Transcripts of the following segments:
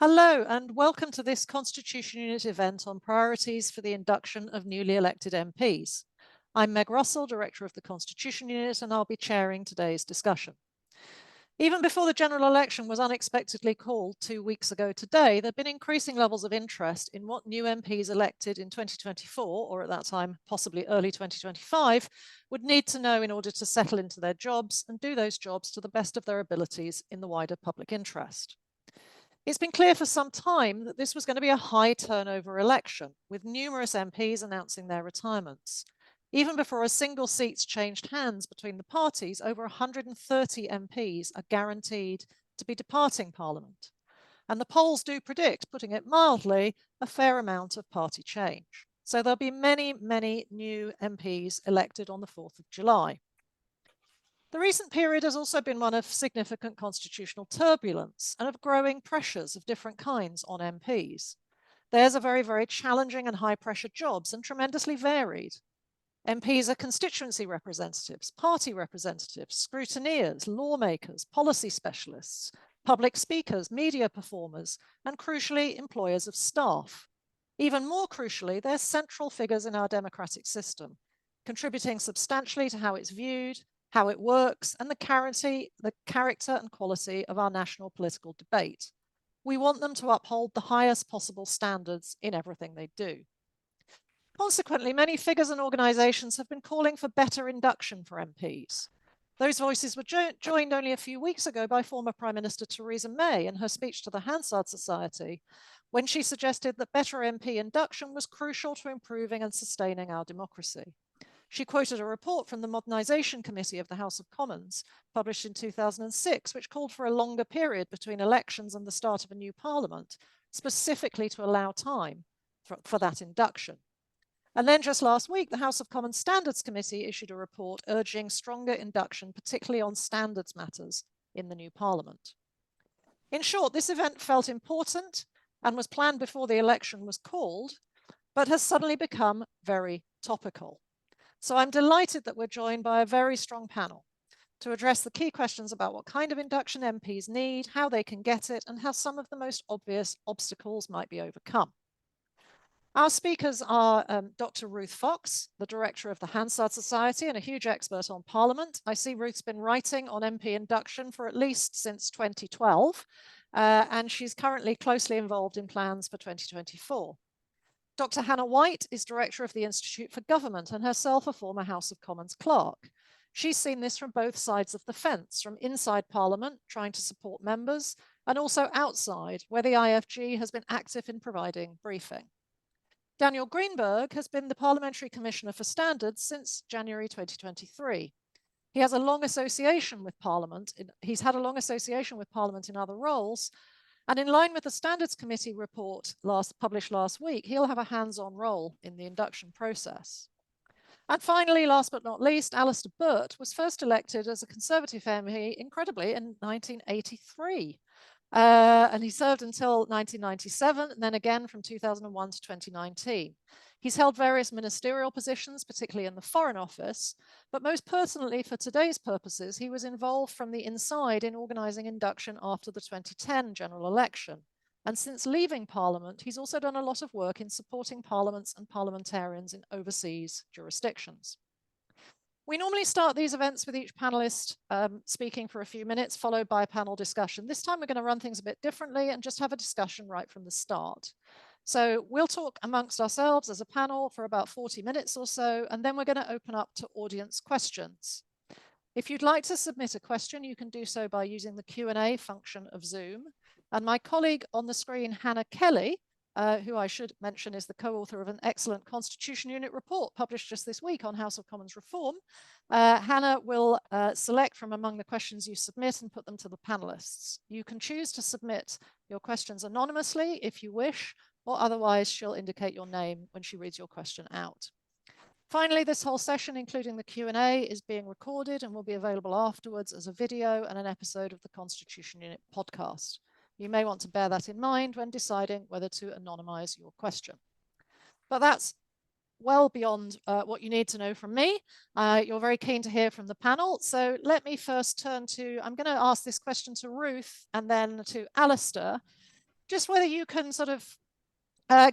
Hello and welcome to this Constitution Unit event on priorities for the induction of newly elected MPs. I'm Meg Russell, Director of the Constitution Unit, and I'll be chairing today's discussion. Even before the general election was unexpectedly called 2 weeks ago today, there have been increasing levels of interest in what new MPs elected in 2024, or at that time possibly early 2025, would need to know in order to settle into their jobs and do those jobs to the best of their abilities in the wider public interest. It's been clear for some time that this was going to be a high turnover election, with numerous MPs announcing their retirements. Even before a single seat's changed hands between the parties, over 130 MPs are guaranteed to be departing Parliament. And the polls do predict, putting it mildly, a fair amount of party change. So there'll be many, many new MPs elected on the 4th of July. The recent period has also been one of significant constitutional turbulence and of growing pressures of different kinds on MPs. Theirs are very, very challenging and high-pressure jobs and tremendously varied. MPs are constituency representatives, party representatives, scrutineers, lawmakers, policy specialists, public speakers, media performers, and crucially, employers of staff. Even more crucially, they're central figures in our democratic system, contributing substantially to how it's viewed, how it works, and the character and quality of our national political debate. We want them to uphold the highest possible standards in everything they do. Consequently, many figures and organisations have been calling for better induction for MPs. Those voices were joined only a few weeks ago by former Prime Minister Theresa May in her speech to the Hansard Society, when she suggested that better MP induction was crucial to improving and sustaining our democracy. She quoted a report from the Modernisation Committee of the House of Commons, published in 2006, which called for a longer period between elections and the start of a new parliament, specifically to allow time for that induction. And then just last week, the House of Commons Standards Committee issued a report urging stronger induction, particularly on standards matters in the new parliament. In short, this event felt important and was planned before the election was called, but has suddenly become very topical. So I'm delighted that we're joined by a very strong panel to address the key questions about what kind of induction MPs need, how they can get it, and how some of the most obvious obstacles might be overcome. Our speakers are Dr. Ruth Fox, the director of the Hansard Society and a huge expert on Parliament. I see Ruth's been writing on MP induction for at least since 2012, and she's currently closely involved in plans for 2024. Dr. Hannah White is director of the Institute for Government and herself a former House of Commons clerk. She's seen this from both sides of the fence, from inside Parliament, trying to support members, and also outside, where the IFG has been active in providing briefing. Daniel Greenberg has been the Parliamentary Commissioner for Standards since January 2023. He has a long association with Parliament. He's had a long association with Parliament in other roles, and in line with the Standards Committee report published last week, he'll have a hands-on role in the induction process. And finally, last but not least, Alistair Burt was first elected as a Conservative MP, incredibly, in 1983. And he served until 1997, and then again from 2001 to 2019. He's held various ministerial positions, particularly in the Foreign Office, but most pertinently for today's purposes, he was involved from the inside in organising induction after the 2010 general election. And since leaving Parliament, he's also done a lot of work in supporting parliaments and parliamentarians in overseas jurisdictions. We normally start these events with each panelist speaking for a few minutes, followed by a panel discussion. This time we're going to run things a bit differently and just have a discussion right from the start. So we'll talk amongst ourselves as a panel for about 40 minutes or so, and then we're going to open up to audience questions. If you'd like to submit a question, you can do so by using the Q&A function of Zoom. And my colleague on the screen, Hannah Kelly, who I should mention is the co-author of an excellent Constitution Unit report published just this week on House of Commons reform. Hannah will select from among the questions you submit and put them to the panelists. You can choose to submit your questions anonymously if you wish, or otherwise she'll indicate your name when she reads your question out. Finally, this whole session, including the Q&A, is being recorded and will be available afterwards as a video and an episode of the Constitution Unit podcast. You may want to bear that in mind when deciding whether to anonymize your question. But that's well beyond what you need to know from me. You're very keen to hear from the panel. So let me first turn to, I'm going to ask this question to Ruth and then to Alistair. just whether you can sort of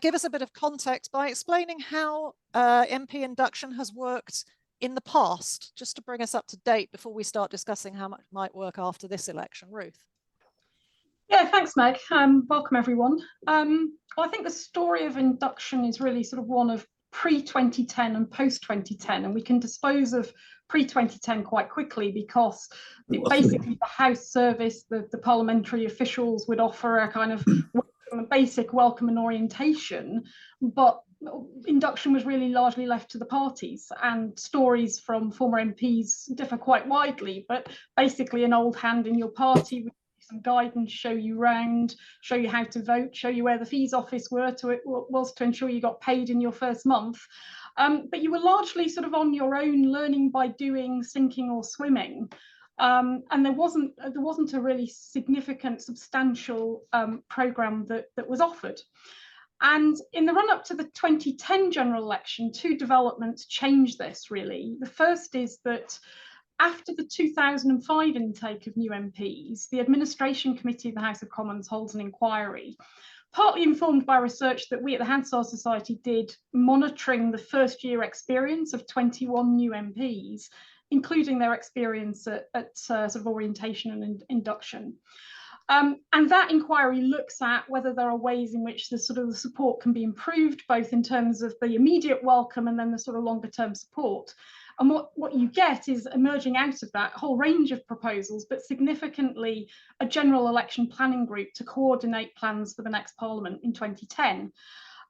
give us a bit of context by explaining how MP induction has worked in the past, just to bring us up to date before we start discussing how much might work after this election. Ruth. Yeah, thanks, Meg. Welcome, everyone. Well, I think the story of induction is really sort of one of pre-2010 and post-2010, and we can dispose of pre-2010 quite quickly because basically the House service, the parliamentary officials would offer a kind of basic welcome and orientation, but induction was really largely left to the parties, and stories from former MPs differ quite widely, but basically an old hand in your party would some guidance, show you round, show you how to vote, show you where the fees office was to ensure you got paid in your first month. But you were largely sort of on your own, learning by doing, sinking or swimming. And there wasn't a really significant, substantial programme that was offered. And in the run-up to the 2010 general election, two developments changed this, really. The first is that after the 2005 intake of new MPs, the Administration Committee of the House of Commons holds an inquiry, partly informed by research that we at the Hansard Society did monitoring the first year experience of 21 new MPs, including their experience at sort of orientation and induction. And that inquiry looks at whether there are ways in which the sort of the support can be improved, both in terms of the immediate welcome and then the sort of longer term support. And what you get is emerging out of that whole range of proposals, but significantly a general election planning group to coordinate plans for the next Parliament in 2010.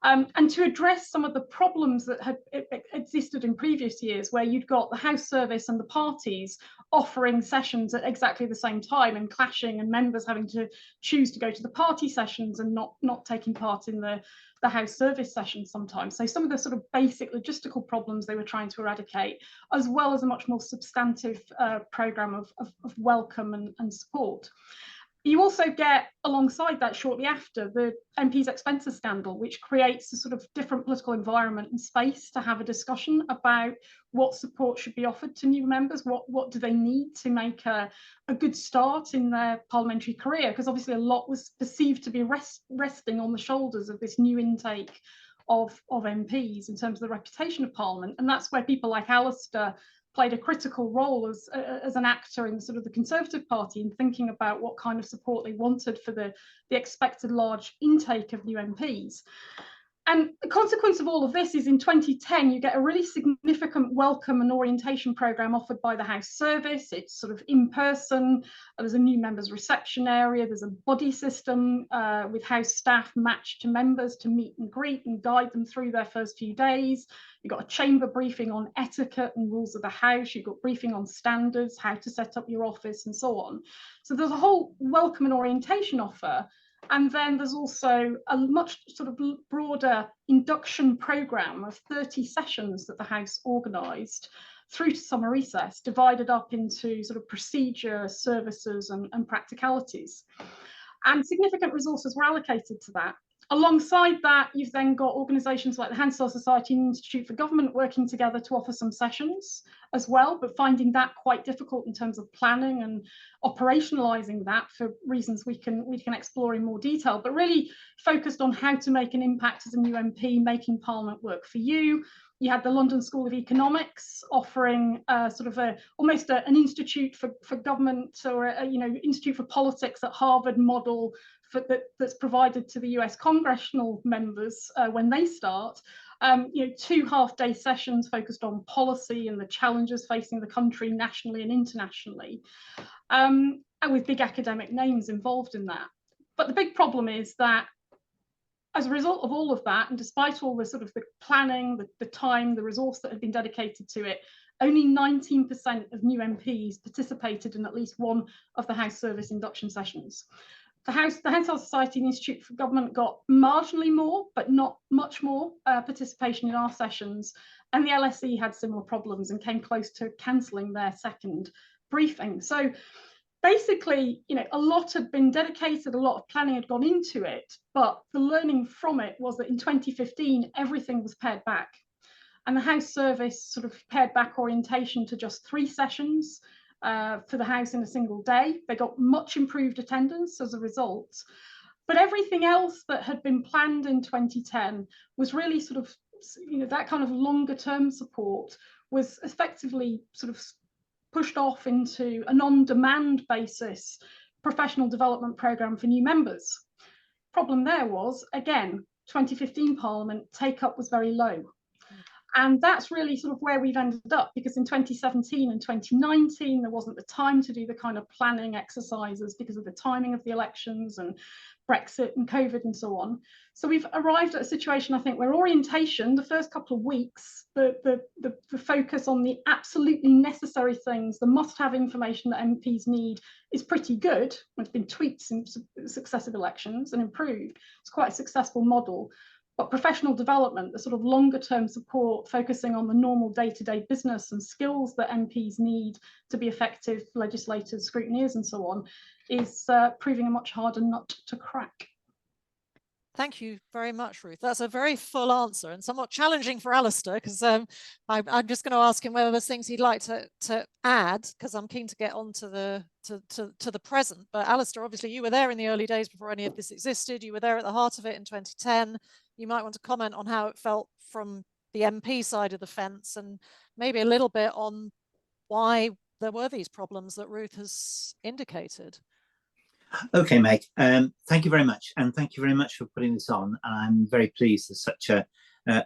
And to address some of the problems that had existed in previous years, where you'd got the House service and the parties offering sessions at exactly the same time and clashing, and members having to choose to go to the party sessions and not taking part in the House service sessions sometimes. So some of the sort of basic logistical problems they were trying to eradicate, as well as a much more substantive programme of welcome and support. You also get, alongside that, shortly after, the MP's expenses scandal, which creates a sort of different political environment and space to have a discussion about what support should be offered to new members, what do they need to make a good start in their parliamentary career, because obviously a lot was perceived to be resting on the shoulders of this new intake of MPs in terms of the reputation of Parliament. And that's where people like Alistair played a critical role as an actor in sort of the Conservative Party in thinking about what kind of support they wanted for the expected large intake of new MPs. And the consequence of all of this is in 2010, you get a really significant welcome and orientation programme offered by the House Service. It's sort of in person. There's a new members reception area. There's a body system with House staff matched to members to meet and greet and guide them through their first few days. You've got a chamber briefing on etiquette and rules of the House. You've got briefing on standards, how to set up your office and so on. So there's a whole welcome and orientation offer. And then there's also a much sort of broader induction programme of 30 sessions that the House organised through to summer recess, divided up into sort of procedure, services and practicalities. And significant resources were allocated to that. Alongside that, you've then got organisations like the Hansard Society and Institute for Government working together to offer some sessions as well, but finding that quite difficult in terms of planning and operationalising that for reasons we can explore in more detail, but really focused on how to make an impact as a new MP, making Parliament work for you. You had the London School of Economics offering sort of almost an institute for government, or institute for politics at Harvard model that's provided to the US congressional members when they start. 2 half-day sessions focused on policy and the challenges facing the country nationally and internationally, and with big academic names involved in that. But the big problem is that as a result of all of that, and despite all the sort of the planning, the time, the resource that had been dedicated to it, only 19% of new MPs participated in at least one of the House Service induction sessions. The Hansard Society and Institute for Government got marginally more, but not much more participation in our sessions. And the LSE had similar problems and came close to cancelling their second briefing. So basically, a lot had been dedicated, a lot of planning had gone into it, but the learning from it was that in 2015, everything was pared back. And the House Service sort of pared back orientation to just 3 sessions for the House in a single day. They got much improved attendance as a result. But everything else that had been planned in 2010 was really sort of, that kind of longer term support was effectively sort of pushed off into a on-demand basis professional development programme for new members. Problem there was, again, 2015 Parliament take-up was very low. And that's really sort of where we've ended up, because in 2017 and 2019, there wasn't the time to do the kind of planning exercises because of the timing of the elections and Brexit and COVID and so on. So we've arrived at a situation, I think, where orientation, the first couple of weeks, the focus on the absolutely necessary things, the must-have information that MPs need is pretty good. It's been tweaked in successive elections and improved. It's quite a successful model. But professional development, the sort of longer term support, focusing on the normal day-to-day business and skills that MPs need to be effective legislators, scrutineers and so on, is proving a much harder nut to crack. Thank you very much, Ruth. That's a very full answer and somewhat challenging for Alistair, because I'm just going to ask him whether there's things he'd like to add, because I'm keen to get on to the present. But Alistair, obviously you were there in the early days before any of this existed. You were there at the heart of it in 2010. You might want to comment on how it felt from the MP side of the fence, and maybe a little bit on why there were these problems that Ruth has indicated. Okay, Meg, thank you very much. And thank you very much for putting this on. I'm very pleased there's such a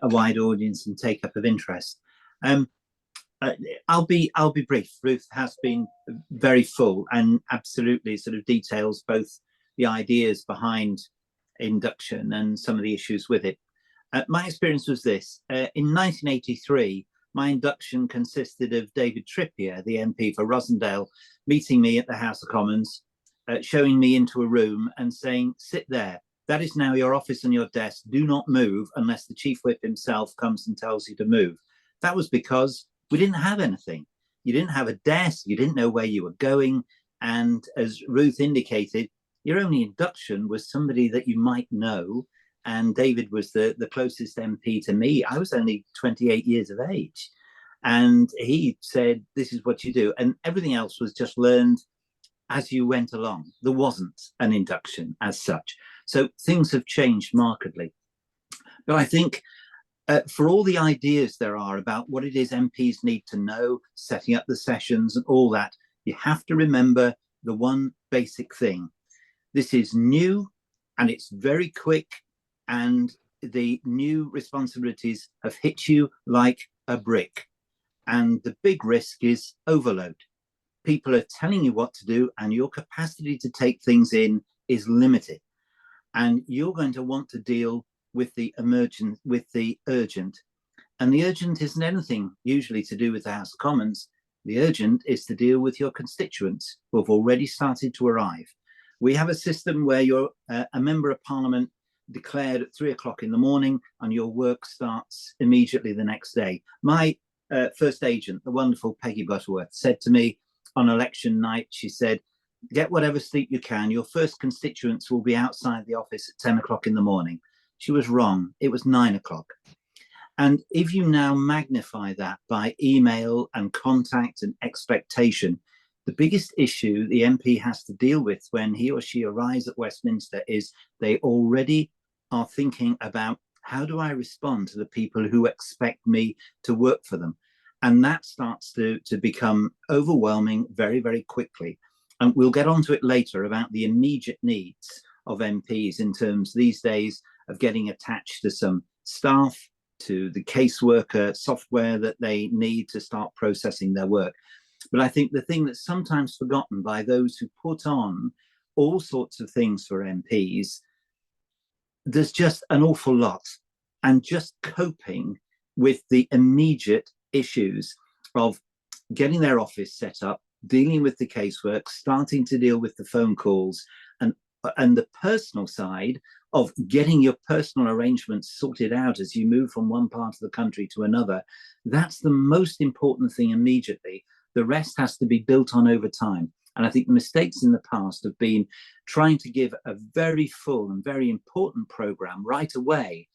wide audience and take up of interest. I'll be brief. Ruth has been very full and absolutely sort of details both the ideas behind induction and some of the issues with it. My experience was this. In 1983, my induction consisted of David Trippier, the MP for Rossendale, meeting me at the House of Commons, showing me into a room and saying, sit there. That is now your office and your desk. Do not move unless the Chief Whip himself comes and tells you to move. That was because we didn't have anything. You didn't have a desk. You didn't know where you were going. And as Ruth indicated, your only induction was somebody that you might know. And David was the closest MP to me. I was only 28 years of age. And he said, this is what you do. And everything else was just learned as you went along. There wasn't an induction as such. So things have changed markedly. But I think for all the ideas there are about what it is MPs need to know, setting up the sessions and all that, you have to remember the one basic thing. This is new and it's very quick, and the new responsibilities have hit you like a brick. And the big risk is overload. People are telling you what to do and your capacity to take things in is limited. And you're going to want to deal with the emergent, with the urgent. And the urgent isn't anything usually to do with the House of Commons. The urgent is to deal with your constituents who have already started to arrive. We have a system where you're a member of Parliament declared at 3 o'clock in the morning and your work starts immediately the next day. My first agent, the wonderful Peggy Butterworth, said to me on election night, she said, get whatever sleep you can. Your first constituents will be outside the office at 10 o'clock in the morning. She was wrong. It was 9 o'clock. And if you now magnify that by email and contact and expectation, the biggest issue the MP has to deal with when he or she arrives at Westminster is they already are thinking about, how do I respond to the people who expect me to work for them? And that starts to become overwhelming very, very quickly. And we'll get onto it later about the immediate needs of MPs in terms these days of getting attached to some staff, to the caseworker software that they need to start processing their work. But I think the thing that's sometimes forgotten by those who put on all sorts of things for MPs, there's just an awful lot. And just coping with the immediate issues of getting their office set up, dealing with the casework, starting to deal with the phone calls, and the personal side of getting your personal arrangements sorted out as you move from one part of the country to another. That's the most important thing immediately. The rest has to be built on over time. And I think the mistakes in the past have been trying to give a very full and very important program right away,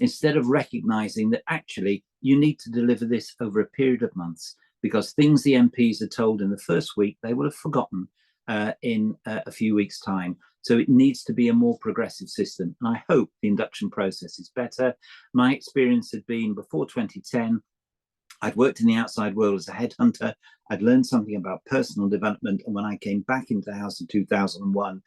instead of recognizing that actually you need to deliver this over a period of months, because things the MPs are told in the first week, they will have forgotten in a few weeks' time. So it needs to be a more progressive system. And I hope the induction process is better. My experience had been before 2010, I'd worked in the outside world as a headhunter. I'd learned something about personal development. And when I came back into the House in 2001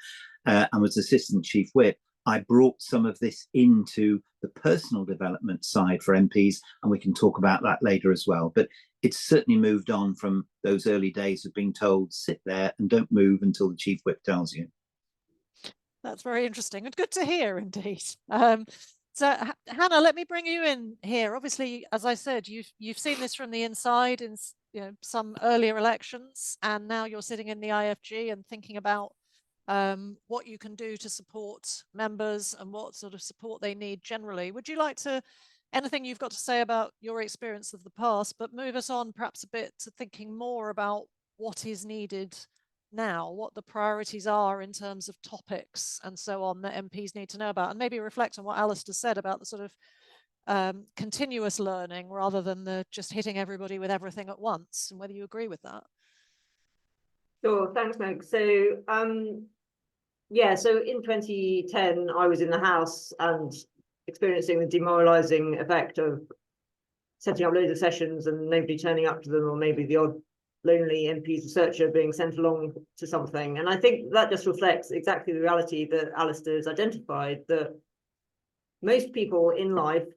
and was Assistant Chief Whip, I brought some of this into the personal development side for MPs, and we can talk about that later as well. But it's certainly moved on from those early days of being told, sit there and don't move until the Chief Whip tells you. That's very interesting and good to hear indeed. So Hannah, let me bring you in here. Obviously, as I said, you've seen this from the inside in some earlier elections, and now you're sitting in the IFG and thinking about what you can do to support members and what sort of support they need generally. Would you like to, anything you've got to say about your experience of the past, but move us on perhaps a bit to thinking more about what is needed now, what the priorities are in terms of topics and so on that MPs need to know about, and maybe reflect on what Alistair said about the sort of continuous learning rather than the just hitting everybody with everything at once, and whether you agree with that. Sure, thanks, Meg. So yeah, so in 2010, I was in the House and experiencing the demoralising effect of setting up loads of sessions and nobody turning up to them, or maybe the odd lonely MP's researcher being sent along to something. And I think that just reflects exactly the reality that Alistair has identified, that most people in life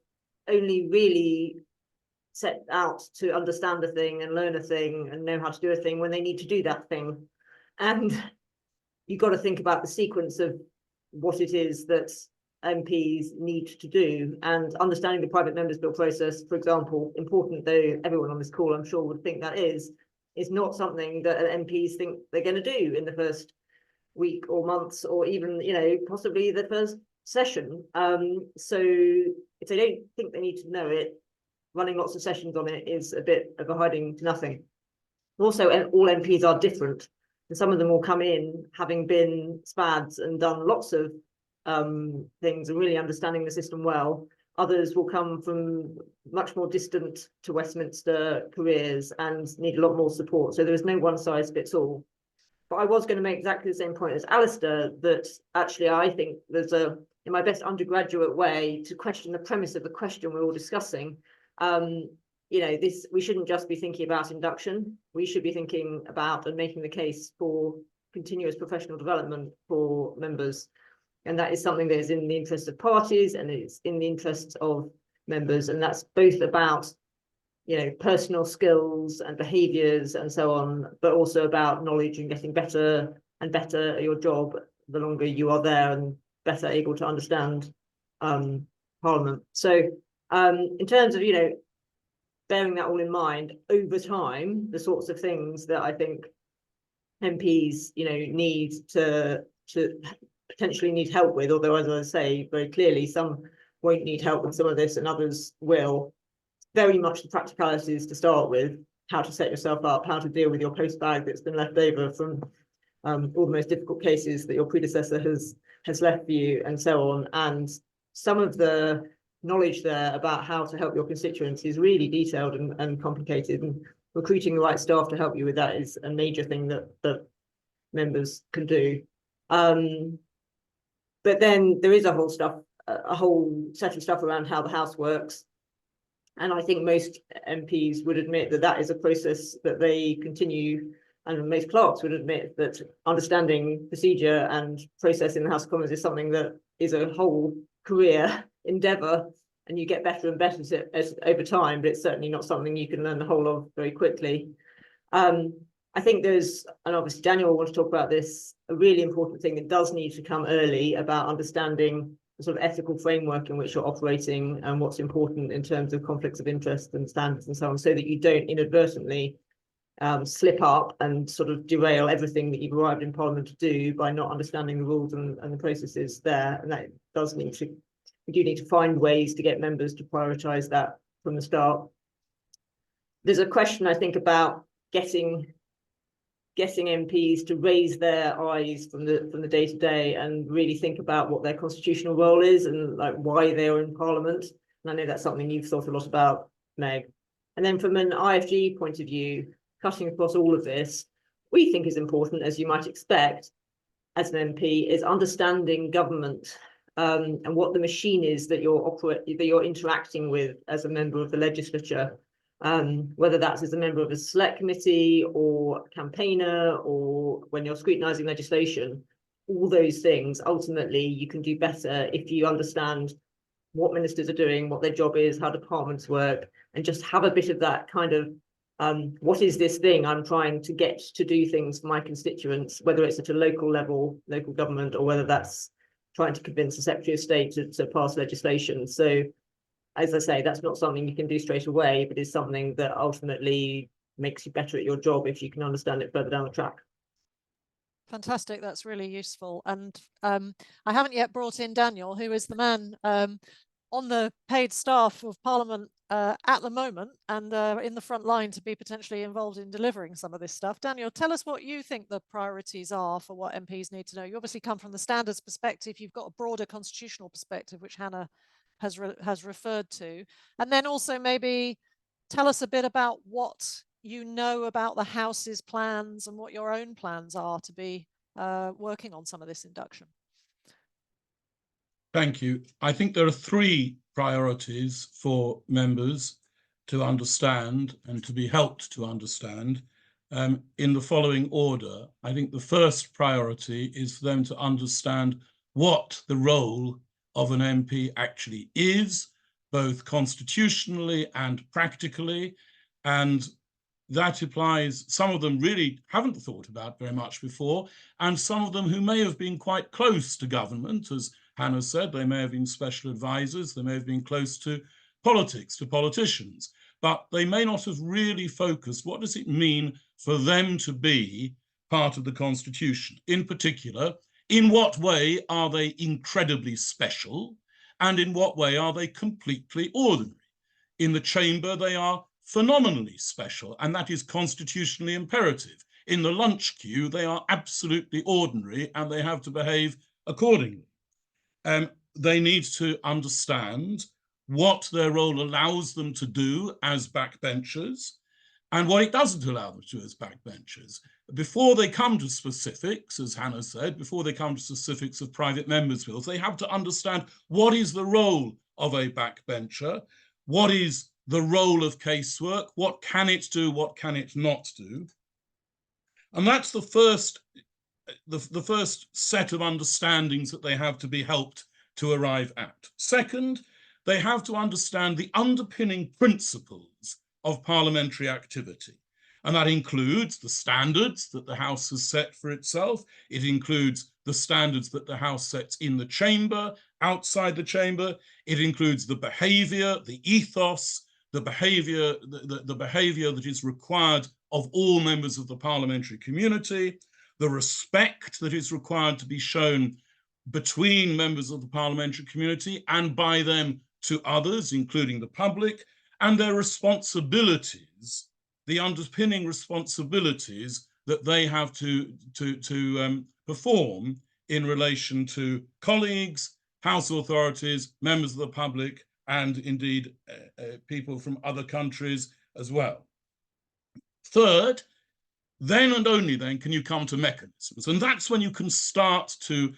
only really set out to understand a thing and learn a thing and know how to do a thing when they need to do that thing. And you've got to think about the sequence of what it is that MPs need to do, and understanding the private members bill process, for example, important though everyone on this call I'm sure would think that is not something that MPs think they're going to do in the first week or months, or even, possibly the first session. So if they don't think they need to know it, running lots of sessions on it is a bit of a hiding to nothing. Also, all MPs are different, and some of them will come in having been SPADs and done lots of things and really understanding the system well. Others will come from much more distant to Westminster careers and need a lot more support. So there is no one size fits all. But I was going to make exactly the same point as Alistair, that actually I think there's in my best undergraduate way, to question the premise of the question we're all discussing. We shouldn't just be thinking about induction. We should be thinking about and making the case for continuous professional development for members. And that is something that is in the interest of parties and it's in the interest of members. And that's both about, personal skills and behaviours and so on, but also about knowledge and getting better and better at your job the longer you are there and better able to understand Parliament. So in terms of, bearing that all in mind, over time, the sorts of things that I think MPs, need to potentially need help with, although as I say very clearly, some won't need help with some of this and others will. Very much the practicalities to start with, how to set yourself up, how to deal with your post bag that's been left over from all the most difficult cases that your predecessor has left for you, and so on. And some of the knowledge there about how to help your constituents is really detailed and complicated, and recruiting the right staff to help you with that is a major thing that members can do. But then there is a whole set of stuff around how the House works. And I think most MPs would admit that that is a process that they continue, and most clerks would admit that understanding procedure and process in the House of Commons is something that is a whole career endeavour, and you get better and better at it over time, but it's certainly not something you can learn the whole of very quickly. I think there's, and obviously Daniel will want to talk about this, a really important thing that does need to come early about understanding the sort of ethical framework in which you're operating and what's important in terms of conflicts of interest and standards and so on, so that you don't inadvertently slip up and sort of derail everything that you've arrived in Parliament to do by not understanding the rules and the processes there. And that does need to, we do need to find ways to get members to prioritise that from the start. There's a question, I think, about getting MPs to raise their eyes from the day to day and really think about what their constitutional role is and like why they are in Parliament. And I know that's something you've thought a lot about, Meg. And then from an IFG point of view, cutting across all of this, we think is important, as you might expect. as an MP is understanding government and what the machine is that you're interacting with as a member of the legislature, whether that's as a member of a select committee or campaigner or when you're scrutinising legislation. All those things, ultimately, you can do better if you understand what ministers are doing, what their job is, how departments work, and just have a bit of that kind of what is this thing I'm trying to get to do things for my constituents, whether it's at a local level, local government, or whether that's trying to convince the Secretary of State to pass legislation. So, as I say, that's not something you can do straight away, but is something that ultimately makes you better at your job if you can understand it further down the track. Fantastic, that's really useful. And I haven't yet brought in Daniel, who is the man on the paid staff of Parliament at the moment and in the front line to be potentially involved in delivering some of this stuff. Daniel, tell us what you think the priorities are for what MPs need to know. You obviously come from the standards perspective. You've got a broader constitutional perspective, which Hannah has referred to. And then also maybe tell us a bit about what you know about the House's plans and what your own plans are to be working on some of this induction. Thank you. I think there are three priorities for members to understand and to be helped to understand in the following order. I think the first priority is for them to understand what the role of an MP actually is, both constitutionally and practically, and that applies, some of them really haven't thought about very much before, and some of them who may have been quite close to government, as Hannah said, they may have been special advisors, they may have been close to politics, to politicians, but they may not have really focused, what does it mean for them to be part of the Constitution? In particular, in what way are they incredibly special, and in what way are they completely ordinary? In the chamber, they are phenomenally special, and that is constitutionally imperative. In the lunch queue, they are absolutely ordinary, and they have to behave accordingly. They need to understand what their role allows them to do as backbenchers and what it doesn't allow them to do as backbenchers. Before they come to specifics, as Hannah said, before they come to specifics of private members' bills, they have to understand what is the role of a backbencher, what is the role of casework, what can it do, what can it not do. And that's the first set of understandings that they have to be helped to arrive at. Second, they have to understand the underpinning principles of parliamentary activity. And that includes the standards that the House has set for itself. It includes the standards that the House sets in the chamber, outside the chamber. It includes the behavior, the ethos, the behavior that is required of all members of the parliamentary community, the respect that is required to be shown between members of the parliamentary community and by them to others, including the public, and their responsibilities, the underpinning responsibilities that they have to perform in relation to colleagues, House authorities, members of the public, and indeed people from other countries as well. Third, then and only then can you come to mechanisms. And that's when you can start to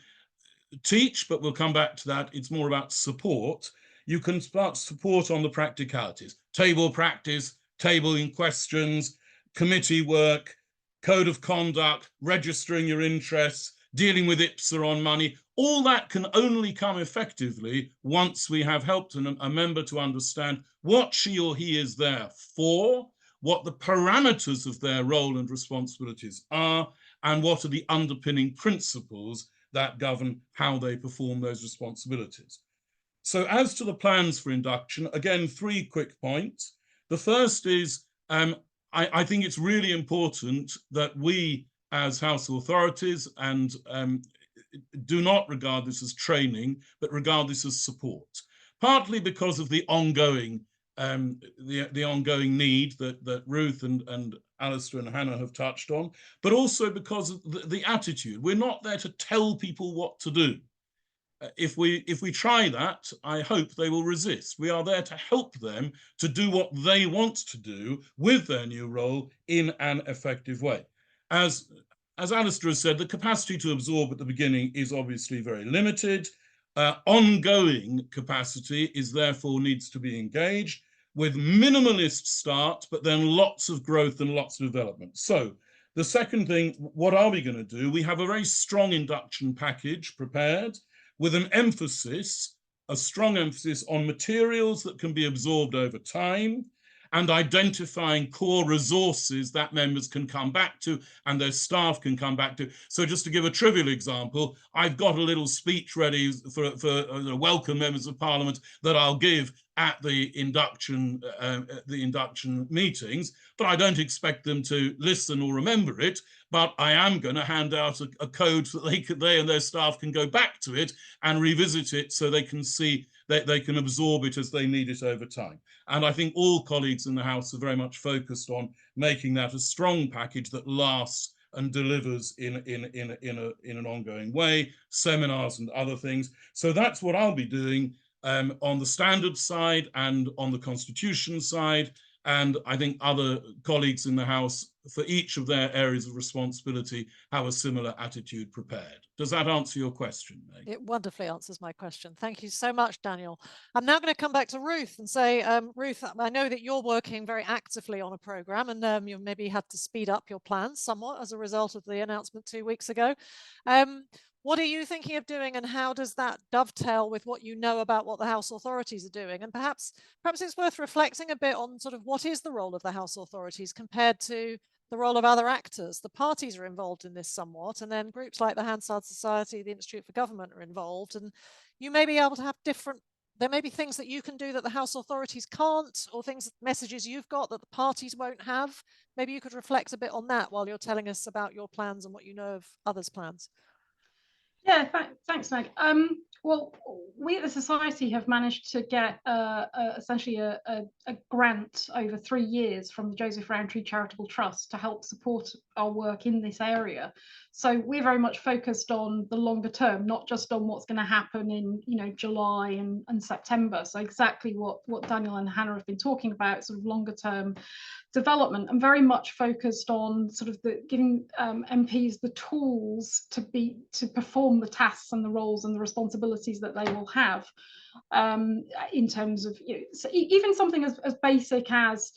teach, but we'll come back to that. It's more about support. You can start support on the practicalities, table practice, tabling questions, committee work, code of conduct, registering your interests, dealing with IPSA on money. All that can only come effectively once we have helped a member to understand what she or he is there for, what the parameters of their role and responsibilities are, and what are the underpinning principles that govern how they perform those responsibilities. So as to the plans for induction, again, 3 quick points. The first is, I think it's really important that we as House authorities and do not regard this as training, but regard this as support, partly because of the ongoing need that Ruth and Alistair and Hannah have touched on, but also because of the attitude. We're not there to tell people what to do. If we try that, I hope they will resist. We are there to help them to do what they want to do with their new role in an effective way. As as Alistair has said, the capacity to absorb at the beginning is obviously very limited. Ongoing capacity is therefore needs to be engaged with minimalist start, but then lots of growth and lots of development. So the second thing, what are we going to do? We have a very strong induction package prepared with an emphasis, a strong emphasis on materials that can be absorbed over time and identifying core resources that members can come back to and their staff can come back to. So just to give a trivial example, I've got a little speech ready for welcome members of Parliament that I'll give at the induction meetings, but I don't expect them to listen or remember it, but I am going to hand out a code so that they and their staff can go back to it and revisit it so they can see that they can absorb it as they need it over time. And I think all colleagues in the House are very much focused on making that a strong package that lasts and delivers in an ongoing way, seminars and other things. So that's what I'll be doing on the standards side and on the constitution side. And I think other colleagues in the House, for each of their areas of responsibility, have a similar attitude prepared. Does that answer your question, Meg? It wonderfully answers my question. Thank you so much, Daniel. I'm now going to come back to Ruth and say, Ruth, I know that you're working very actively on a programme and you've maybe had to speed up your plans somewhat as a result of the announcement 2 weeks ago. What are you thinking of doing and how does that dovetail with what you know about what the House authorities are doing? And perhaps it's worth reflecting a bit on sort of what is the role of the House authorities compared to the role of other actors. The parties are involved in this somewhat, and then groups like the Hansard Society, the Institute for Government are involved, and you may be able to have there may be things that you can do that the House authorities can't, or messages you've got that the parties won't have. Maybe you could reflect a bit on that while you're telling us about your plans and what you know of others' plans. Yeah, thanks, Meg. Well, we at the Society have managed to get essentially a grant over 3 years from the Joseph Rowntree Charitable Trust to help support our work in this area. So we're very much focused on the longer term, not just on what's going to happen in July and September. So exactly what Daniel and Hannah have been talking about, sort of longer term development, and very much focused on sort of giving MPs the tools to perform the tasks and the roles and the responsibilities that they will have in terms of so even something as basic as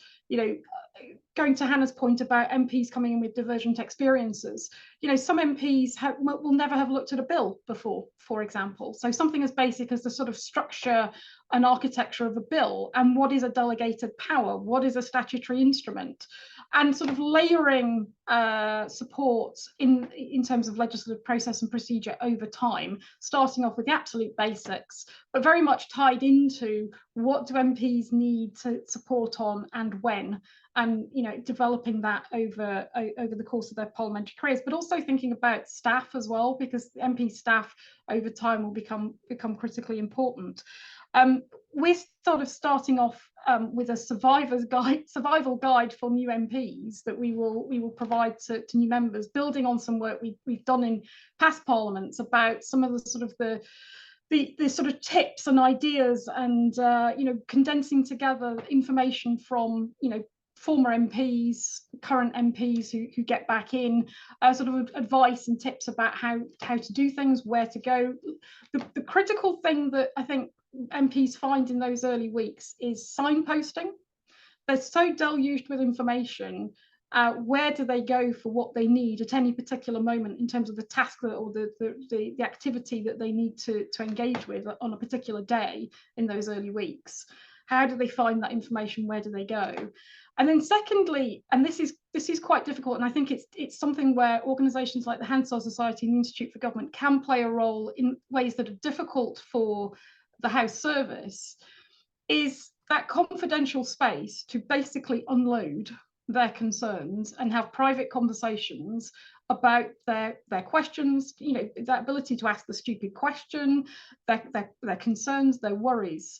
going to Hannah's point about MPs coming in with divergent experiences. Some MPs will never have looked at a bill before, for example. So something as basic as the sort of structure and architecture of a bill, and what is a delegated power, what is a statutory instrument, and sort of layering support in terms of legislative process and procedure over time, starting off with the absolute basics, but very much tied into what do MPs need to support on and when, and developing that over the course of their parliamentary careers, but also thinking about staff as well, because the MP staff over time will become critically important. We're sort of starting off with a survival guide for new MPs that we will provide to new members, building on some work we've done in past parliaments about some of the sort of the sort of tips and ideas, and condensing together information from former MPs, current MPs who get back in, sort of advice and tips about how to do things, where to go. The critical thing that I think MPs find in those early weeks is signposting. They're so deluged with information. Where do they go for what they need at any particular moment in terms of the task or the activity that they need to engage with on a particular day in those early weeks? How do they find that information? Where do they go? And then secondly, and this is quite difficult, and I think it's something where organisations like the Hansard Society and the Institute for Government can play a role in ways that are difficult for the House service, is that confidential space to basically unload their concerns and have private conversations about their questions, that ability to ask the stupid question, their concerns, their worries.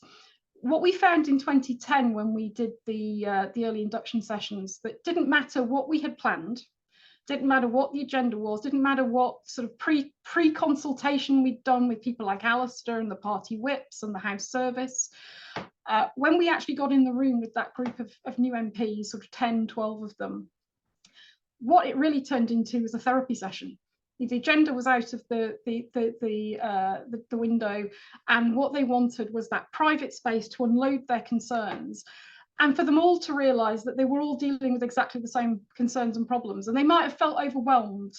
What we found in 2010 when we did the early induction sessions, that didn't matter what we had planned, didn't matter what the agenda was, didn't matter what sort of pre-consultation we'd done with people like Alistair and the party whips and the House service. When we actually got in the room with that group of new MPs, sort of 10, 12 of them, what it really turned into was a therapy session. The agenda was out of the window, and what they wanted was that private space to unload their concerns, and for them all to realise that they were all dealing with exactly the same concerns and problems, and they might have felt overwhelmed,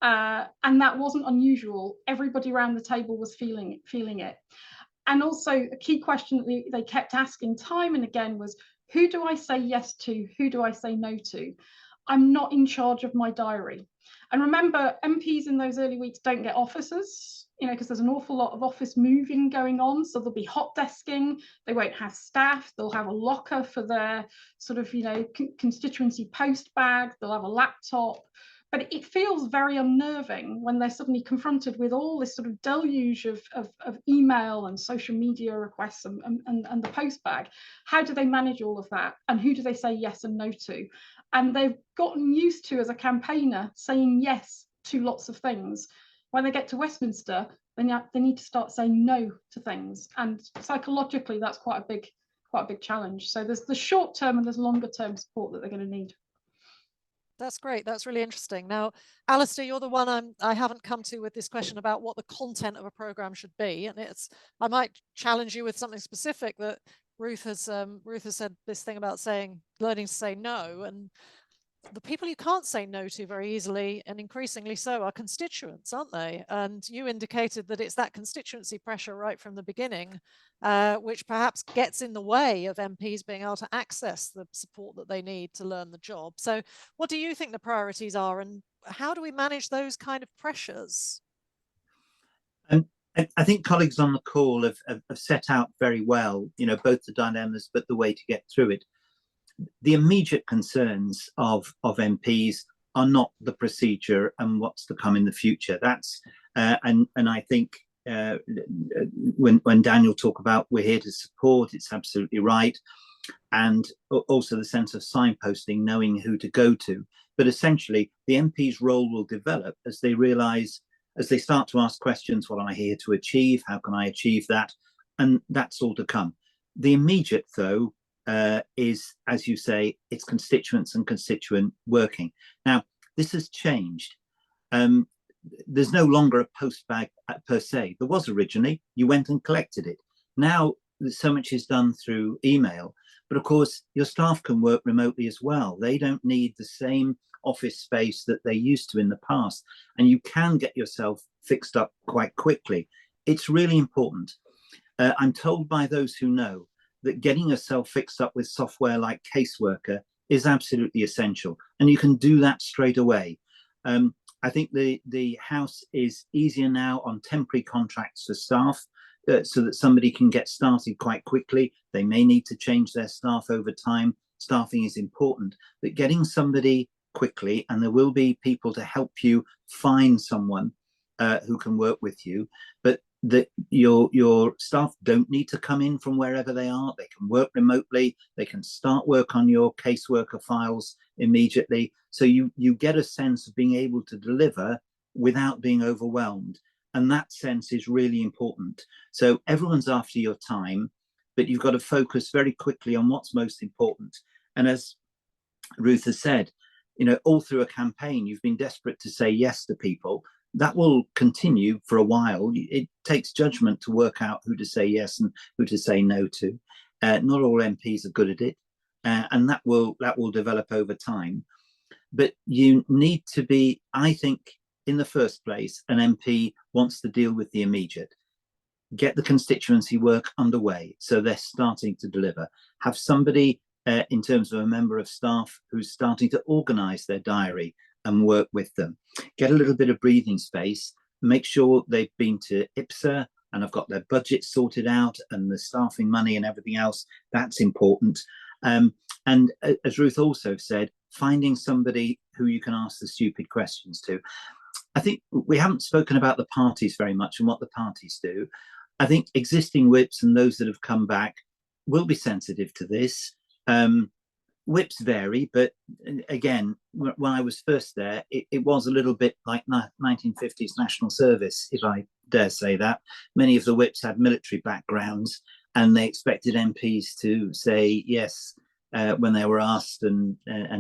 and that wasn't unusual. Everybody around the table was feeling it. And also a key question that they kept asking time and again was, who do I say yes to? Who do I say no to? I'm not in charge of my diary. And remember, MPs in those early weeks don't get officers, because there's an awful lot of office moving going on. So there'll be hot desking, they won't have staff, they'll have a locker for their sort of, constituency post bag, they'll have a laptop. But it feels very unnerving when they're suddenly confronted with all this sort of deluge of email and social media requests and the post bag. How do they manage all of that? And who do they say yes and no to? And they've gotten used to, as a campaigner, saying yes to lots of things. When they get to Westminster, they need to start saying no to things. And psychologically, that's quite a big challenge. So there's the short term and there's longer term support that they're going to need. That's great. That's really interesting. Now, Alistair, you're the one I haven't come to with this question about what the content of a program should be. And I might challenge you with something specific that Ruth has said this thing about learning to say no. And the people you can't say no to very easily, and increasingly so, are constituents, aren't they? And you indicated that it's that constituency pressure right from the beginning, which perhaps gets in the way of MPs being able to access the support that they need to learn the job. So what do you think the priorities are, and how do we manage those kind of pressures? I think colleagues on the call have set out very well, both the dilemmas, but the way to get through it. The immediate concerns of MPs are not the procedure and what's to come in the future. That's and I think when Daniel talked about we're here to support, it's absolutely right, and also the sense of signposting, knowing who to go to. But essentially, the MP's role will develop as they realise, as they start to ask questions. What am I here to achieve? How can I achieve that? And that's all to come. The immediate, though, is, as you say, it's constituents and constituent working. Now, this has changed. There's no longer a post bag per se. There was originally. You went and collected it. Now, so much is done through email. But of course, your staff can work remotely as well. They don't need the same office space that they used to in the past. And you can get yourself fixed up quite quickly. It's really important. I'm told by those who know that getting yourself fixed up with software like Caseworker is absolutely essential, and you can do that straight away. I think the House is easier now on temporary contracts for staff, so that somebody can get started quite quickly. They may need to change their staff over time. Staffing is important, but getting somebody quickly, and there will be people to help you find someone who can work with you, but that your staff don't need to come in from wherever they are. They can work remotely. They can start work on your caseworker files immediately. So you get a sense of being able to deliver without being overwhelmed. And that sense is really important. So everyone's after your time, but you've got to focus very quickly on what's most important. And as Ruth has said, all through a campaign, you've been desperate to say yes to people. That will continue for a while. It takes judgment to work out who to say yes and who to say no to. Not all MPs are good at it, and that will develop over time. But you need to be, I think, in the first place, an MP wants to deal with the immediate. Get the constituency work underway so they're starting to deliver. Have somebody in terms of a member of staff who's starting to organise their diary and work with them. Get a little bit of breathing space, make sure they've been to IPSA and have got their budget sorted out and the staffing money and everything else. That's important. And as Ruth also said, finding somebody who you can ask the stupid questions to. I think we haven't spoken about the parties very much and what the parties do. I think existing whips and those that have come back will be sensitive to this. Whips vary, but again, when I was first there, it was a little bit like 1950s national service, if I dare say that. Many of the whips had military backgrounds and they expected MPs to say yes when they were asked and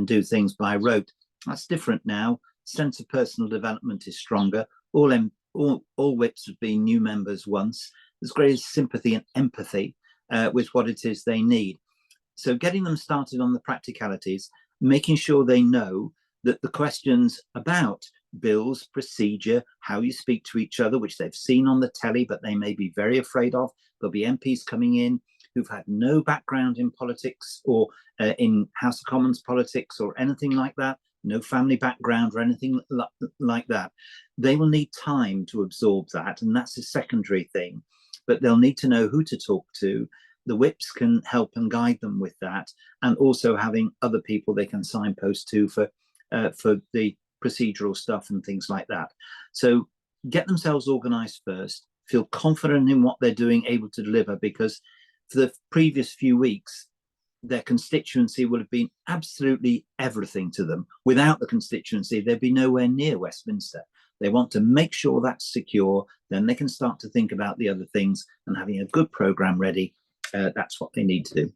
do things by rote. That's different now. Sense of personal development is stronger. All whips have been new members once. There's greater sympathy and empathy with what it is they need. So getting them started on the practicalities, making sure they know that the questions about bills, procedure, how you speak to each other, which they've seen on the telly, but they may be very afraid of. There'll be MPs coming in who've had no background in politics or in House of Commons politics or anything like that, no family background or anything like that. They will need time to absorb that, and that's a secondary thing. But they'll need to know who to talk to. The whips can help and guide them with that, and also having other people they can signpost to for the procedural stuff and things like that. So get themselves organised first, feel confident in what they're doing, able to deliver, because for the previous few weeks, their constituency will have been absolutely everything to them. Without the constituency, they'd be nowhere near Westminster. They want to make sure that's secure, then they can start to think about the other things, and having a good programme ready, that's what they need to do.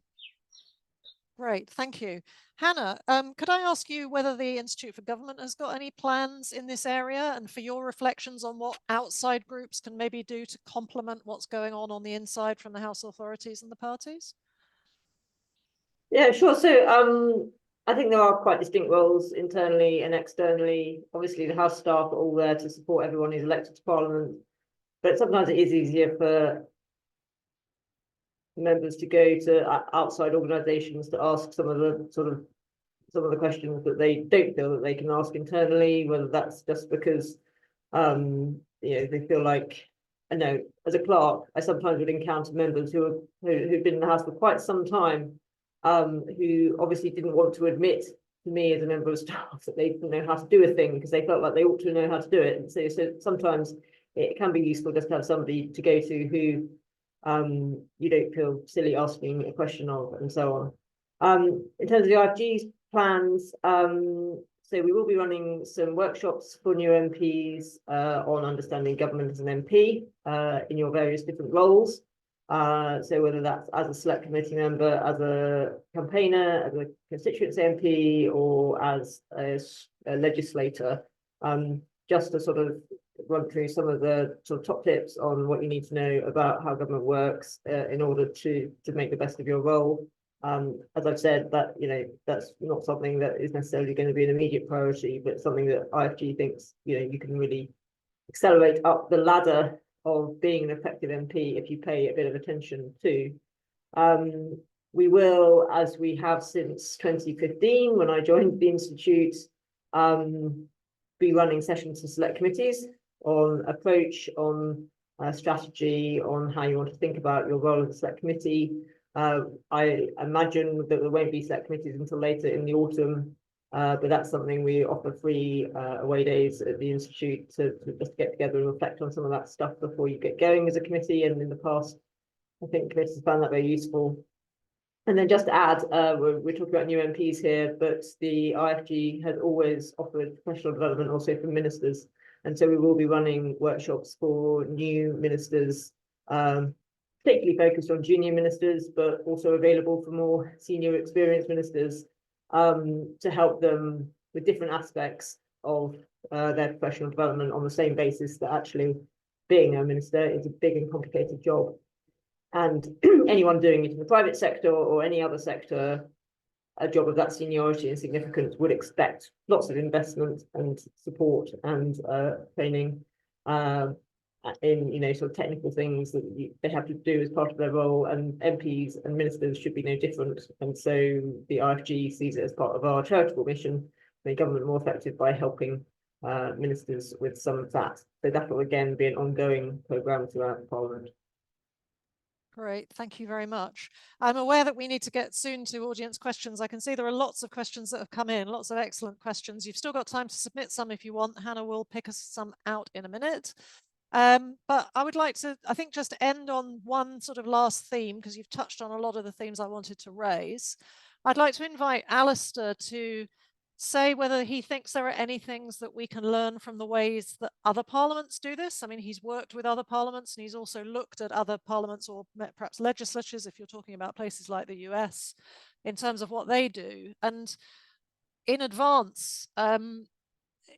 Great, thank you. Hannah, could I ask you whether the Institute for Government has got any plans in this area, and for your reflections on what outside groups can maybe do to complement what's going on the inside from the House authorities and the parties? Yeah, sure. So I think there are quite distinct roles internally and externally. Obviously, the House staff are all there to support everyone who's elected to Parliament, but sometimes it is easier for members to go to outside organisations to ask some of the questions that they don't feel that they can ask internally, whether that's just because they feel like, I know as a clerk, I sometimes would encounter members who've been in the House for quite some time, who obviously didn't want to admit to me as a member of staff that they didn't know how to do a thing because they felt like they ought to know how to do it. And so sometimes it can be useful just to have somebody to go to who you don't feel silly asking a question of, and so on. In terms of the IFG's plans, so we will be running some workshops for new MPs on understanding government as an MP in your various different roles. So whether that's as a select committee member, as a campaigner, as a constituency MP, or as a legislator, just to sort of run through some of the sort of top tips on what you need to know about how government works in order to make the best of your role. As I've said, that that's not something that is necessarily going to be an immediate priority, but something that IFG thinks you can really accelerate up the ladder of being an effective MP if you pay a bit of attention to. We will, as we have since 2015, when I joined the Institute, be running sessions to select committees on approach, on strategy, on how you want to think about your role in the select committee. I imagine that there won't be select committees until later in the autumn, but that's something we offer free away days at the Institute to just get together and reflect on some of that stuff before you get going as a committee. And in the past, I think committees found that very useful. And then just to add, we're talking about new MPs here, but the IFG has always offered professional development also for ministers. And so we will be running workshops for new ministers, particularly focused on junior ministers, but also available for more senior experienced ministers, to help them with different aspects of their professional development on the same basis that actually being a minister is a big and complicated job. And anyone doing it in the private sector or any other sector, a job of that seniority and significance would expect lots of investment and support and training in sort of technical things that they have to do as part of their role, and MPs and ministers should be no different. And so the IFG sees it as part of our charitable mission to make government more effective by helping ministers with some of that. So that will again be an ongoing programme throughout Parliament. Great, thank you very much. I'm aware that we need to get soon to audience questions. I can see there are lots of questions that have come in, lots of excellent questions. You've still got time to submit some if you want. Hannah will pick us some out in a minute. But I would like to, I think, just end on one sort of last theme, because you've touched on a lot of the themes I wanted to raise. I'd like to invite Alistair to say whether he thinks there are any things that we can learn from the ways that other parliaments do this. I mean, he's worked with other parliaments and he's also looked at other parliaments or perhaps legislatures, if you're talking about places like the US, in terms of what they do. And in advance,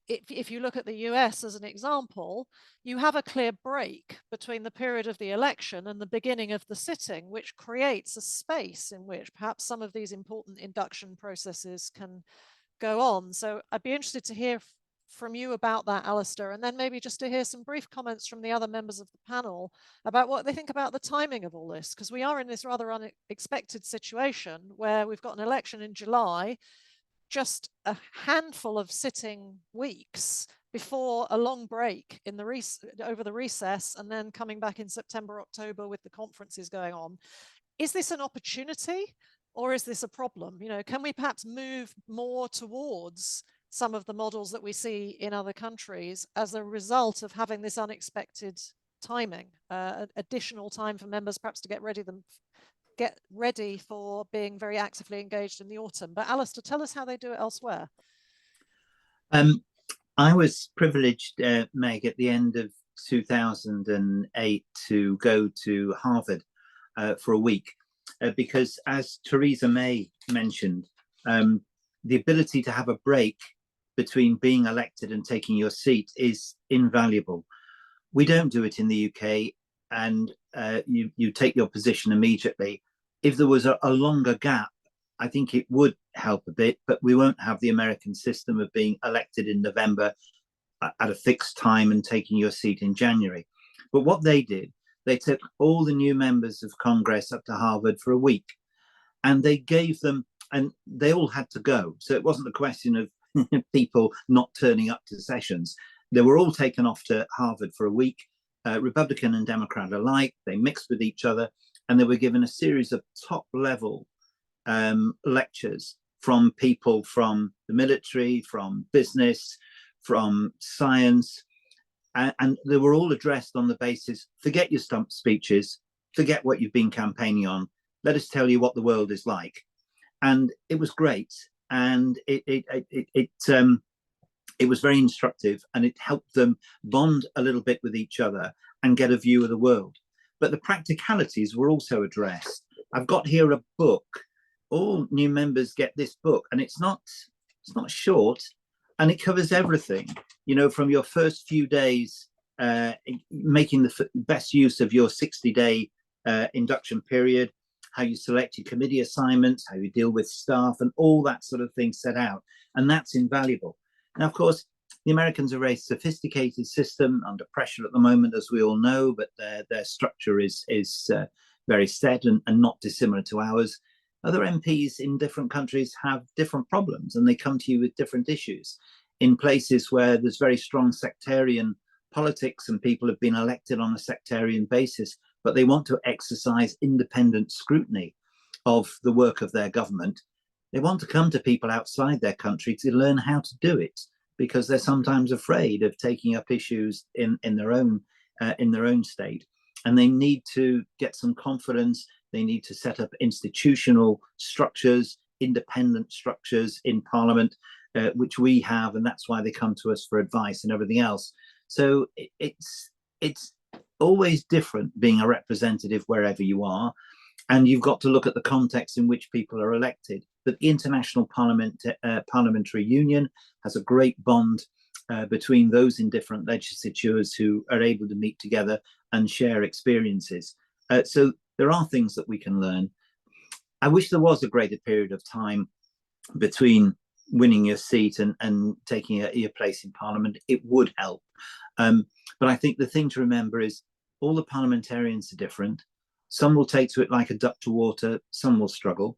if you look at the US as an example, you have a clear break between the period of the election and the beginning of the sitting, which creates a space in which perhaps some of these important induction processes can go on. So I'd be interested to hear from you about that, Alistair, and then maybe just to hear some brief comments from the other members of the panel about what they think about the timing of all this, because we are in this rather unexpected situation where we've got an election in July, just a handful of sitting weeks before a long break in the over the recess, and then coming back in September, October with the conferences going on. Is this an opportunity or is this a problem? You know, can we perhaps move more towards some of the models that we see in other countries as a result of having this unexpected timing, additional time for members perhaps to get ready for being very actively engaged in the autumn? But Alistair, tell us how they do it elsewhere. I was privileged, Meg, at the end of 2008 to go to Harvard for a week because, as Theresa May mentioned, the ability to have a break between being elected and taking your seat is invaluable. We don't do it in the UK, and you take your position immediately. If there was a longer gap, I think it would help a bit, but we won't have the American system of being elected in November at a fixed time and taking your seat in January. But what they did, they took all the new members of Congress up to Harvard for a week, and they gave them, and they all had to go. So it wasn't a question of people not turning up to sessions. They were all taken off to Harvard for a week, Republican and Democrat alike. They mixed with each other, and they were given a series of top-level lectures from people from the military, from business, from science, and they were all addressed on the basis, forget your stump speeches, forget what you've been campaigning on, let us tell you what the world is like. And it was great, and it was very instructive, and it helped them bond a little bit with each other and get a view of the world. But the practicalities were also addressed. I've got here a book. All new members get this book, and it's not short, and it covers everything, you know, from your first few days, making the best use of your 60-day induction period, how you select your committee assignments, how you deal with staff, and all that sort of thing set out. And that's invaluable. Now, of course, the Americans are a very sophisticated system, under pressure at the moment, as we all know, but their structure is very set and not dissimilar to ours. Other MPs in different countries have different problems, and they come to you with different issues. In places where there's very strong sectarian politics and people have been elected on a sectarian basis, but they want to exercise independent scrutiny of the work of their government, they want to come to people outside their country to learn how to do it, because they're sometimes afraid of taking up issues in their own state, and they need to get some confidence. They need to set up institutional structures, independent structures in Parliament, which we have, and that's why they come to us for advice and everything else. So it's always different being a representative wherever you are, and you've got to look at the context in which people are elected. But the International Parliamentary Union has a great bond between those in different legislatures who are able to meet together and share experiences. So there are things that we can learn. I wish there was a greater period of time between winning your seat and taking your place in Parliament. It would help. But I think the thing to remember is all the parliamentarians are different. Some will take to it like a duck to water, some will struggle.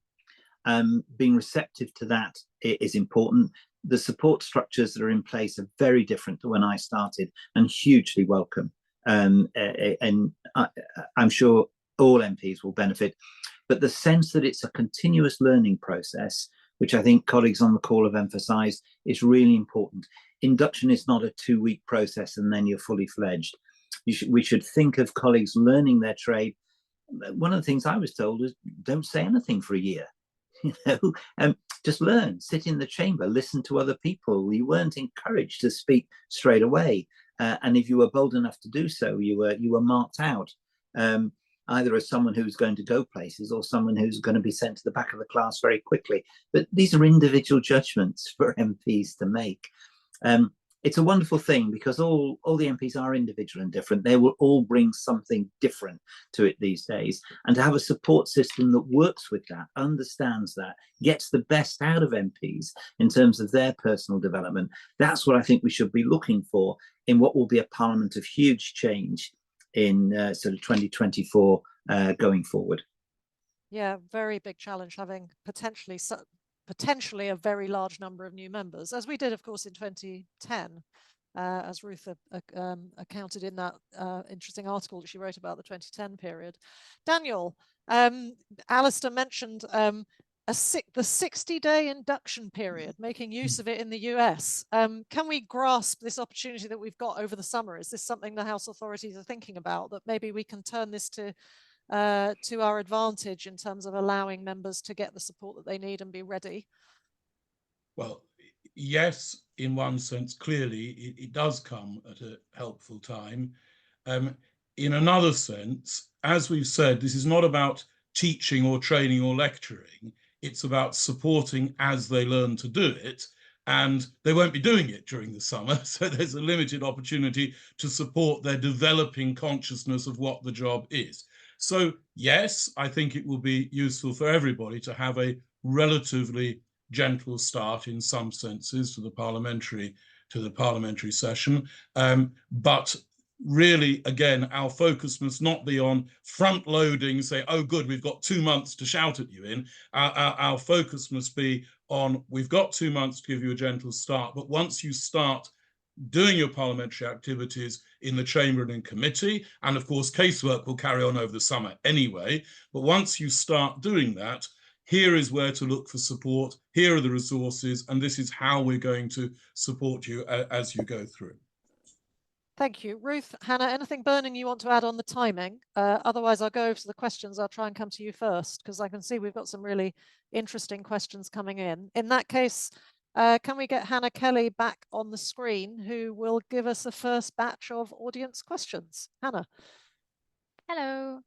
Being receptive to that is important. The support structures that are in place are very different to when I started, and hugely welcome. And I'm sure all MPs will benefit. But the sense that it's a continuous learning process, which I think colleagues on the call have emphasised, is really important. Induction is not a 2-week process and then you're fully fledged. We should think of colleagues learning their trade. One of the things I was told is don't say anything for a year. You know, just learn, sit in the chamber, listen to other people. You weren't encouraged to speak straight away, and if you were bold enough to do so, you were marked out. either as someone who's going to go places or someone who's going to be sent to the back of the class very quickly. But these are individual judgments for MPs to make. It's a wonderful thing because all the MPs are individual and different. They will all bring something different to it these days. And to have a support system that works with that, understands that, gets the best out of MPs in terms of their personal development, that's what I think we should be looking for in what will be a parliament of huge change in sort of 2024 going forward. Yeah, very big challenge having potentially a very large number of new members, as we did, of course, in 2010, as Ruth accounted in that interesting article that she wrote about the 2010 period. Daniel, Alistair mentioned the 60-day induction period, making use of it in the US. Can we grasp this opportunity that we've got over the summer? Is this something the House authorities are thinking about, that maybe we can turn this to our advantage in terms of allowing members to get the support that they need and be ready? Well, yes, in one sense, clearly it does come at a helpful time. In another sense, as we've said, this is not about teaching or training or lecturing. It's about supporting as they learn to do it. And they won't be doing it during the summer. So there's a limited opportunity to support their developing consciousness of what the job is. So yes, I think it will be useful for everybody to have a relatively gentle start in some senses to the parliamentary session. But really, again, our focus must not be on front loading, say, oh, good, we've got 2 months to shout at you in. Our focus must be on, we've got 2 months to give you a gentle start, but once you start doing your parliamentary activities in the chamber and in committee, and of course casework will carry on over the summer anyway, but once you start doing that, here is where to look for support, here are the resources, and this is how we're going to support you as you go through. Thank you. Ruth, Hannah, anything burning you want to add on the timing? Otherwise, I'll go over to the questions. I'll try and come to you first, because I can see we've got some really interesting questions coming in. In that case, can we get Hannah Kelly back on the screen, who will give us the first batch of audience questions? Hannah. Hello.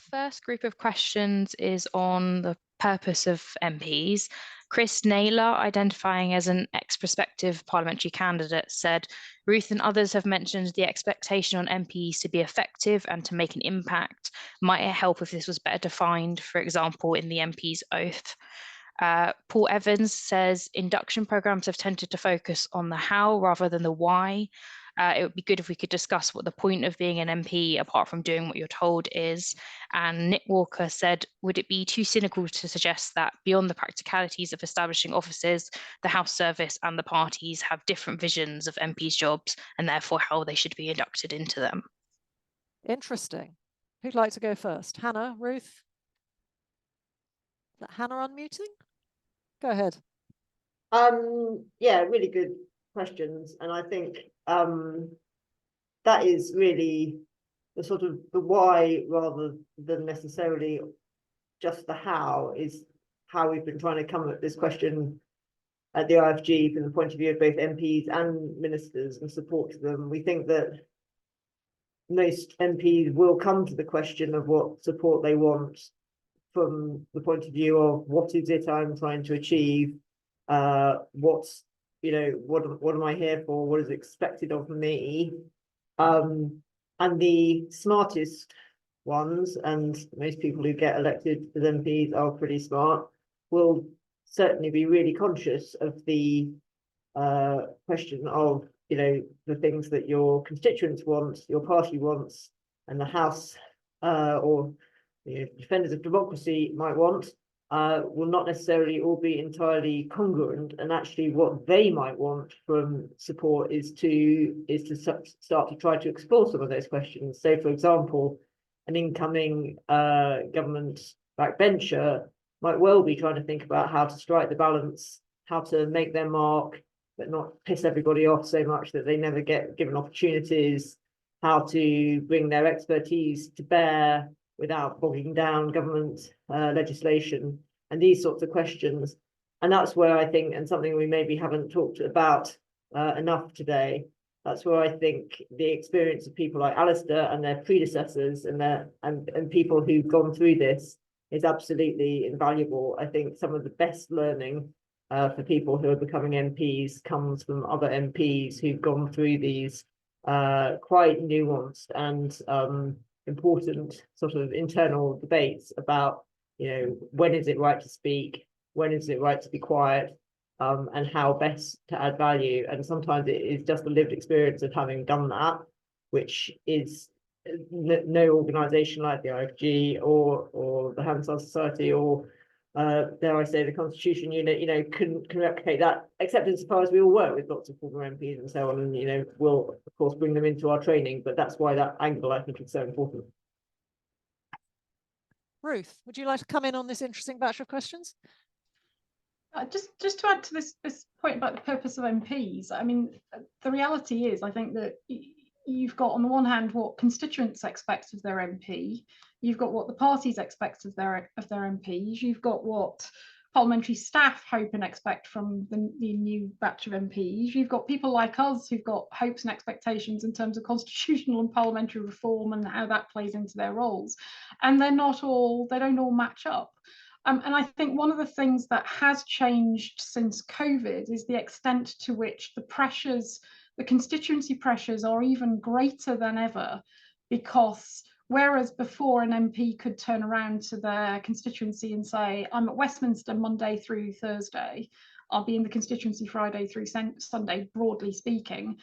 First group of questions is on the purpose of MPs. Chris Naylor, identifying as an ex-prospective parliamentary candidate, said, Ruth and others have mentioned the expectation on MPs to be effective and to make an impact. Might it help if this was better defined, for example, in the MP's oath? Paul Evans says induction programs have tended to focus on the how rather than the why. It would be good if we could discuss what the point of being an MP, apart from doing what you're told, is. And Nick Walker said, would it be too cynical to suggest that beyond the practicalities of establishing offices, the House service and the parties have different visions of MPs' jobs and therefore how they should be inducted into them? Interesting. Who'd like to go first? Hannah, Ruth? Is that Hannah unmuting? Go ahead. Yeah, really good questions, and I think that is really the sort of the why rather than necessarily just the how, is how we've been trying to come at this question at the IFG from the point of view of both MPs and ministers and support to them. We think that most MPs will come to the question of what support they want from the point of view of what is it I'm trying to achieve, what's, you know, what am I here for, what is expected of me, and the smartest ones, and most people who get elected as MPs are pretty smart, will certainly be really conscious of the question of, you know, the things that your constituents want, your party wants, and the House or defenders of democracy might want, will not necessarily all be entirely congruent. And actually what they might want from support is to start to try to explore some of those questions. So for example, an incoming government backbencher might well be trying to think about how to strike the balance, how to make their mark, but not piss everybody off so much that they never get given opportunities, how to bring their expertise to bear without bogging down government legislation, and these sorts of questions. And that's where I think, and something we maybe haven't talked about enough today, That's where I think the experience of people like Alistair and their predecessors and people who've gone through this is absolutely invaluable. I think some of the best learning for people who are becoming MPs comes from other MPs who've gone through these quite nuanced and important sort of internal debates about, you know, when is it right to speak, when is it right to be quiet, and how best to add value. And sometimes it is just the lived experience of having done that, which is no organisation like the IFG or the Hansard Society or dare I say the Constitution Unit, you know, can replicate that, except insofar as we all work with lots of former MPs and so on, and you know, we'll of course bring them into our training. But that's why that angle I think is so important. Ruth, would you like to come in on this interesting batch of questions? Just to add to this point about the purpose of MPs, I mean, the reality is, I think that you've got on the one hand what constituents expect of their MP, you've got what the parties expect of their MPs, you've got what parliamentary staff hope and expect from the new batch of MPs, you've got people like us who've got hopes and expectations in terms of constitutional and parliamentary reform and how that plays into their roles, and they don't all match up. And I think one of the things that has changed since COVID is the extent to which the constituency pressures are even greater than ever, because whereas before an MP could turn around to their constituency and say, I'm at Westminster Monday through Thursday, I'll be in the constituency Friday through Sunday, broadly speaking,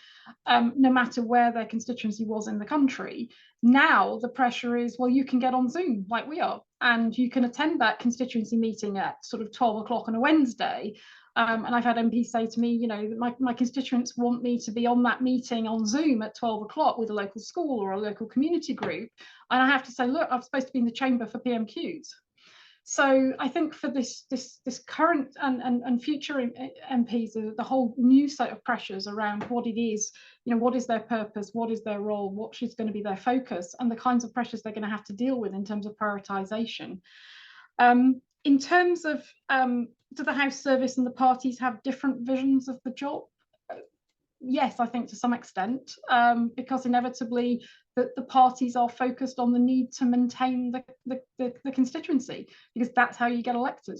no matter where their constituency was in the country. Now the pressure is, well, you can get on Zoom like we are, and you can attend that constituency meeting at sort of 12 o'clock on a Wednesday. And I've had MPs say to me, you know, my constituents want me to be on that meeting on Zoom at 12 o'clock with a local school or a local community group. And I have to say, look, I'm supposed to be in the chamber for PMQs. So I think for this current and future MPs, the whole new set of pressures around what it is, you know, what is their purpose, what is their role, what is going to be their focus, and the kinds of pressures they're going to have to deal with in terms of prioritisation. In terms of do the House Service and the parties have different visions of the job? Yes, I think to some extent, because inevitably the parties are focused on the need to maintain the constituency, because that's how you get elected.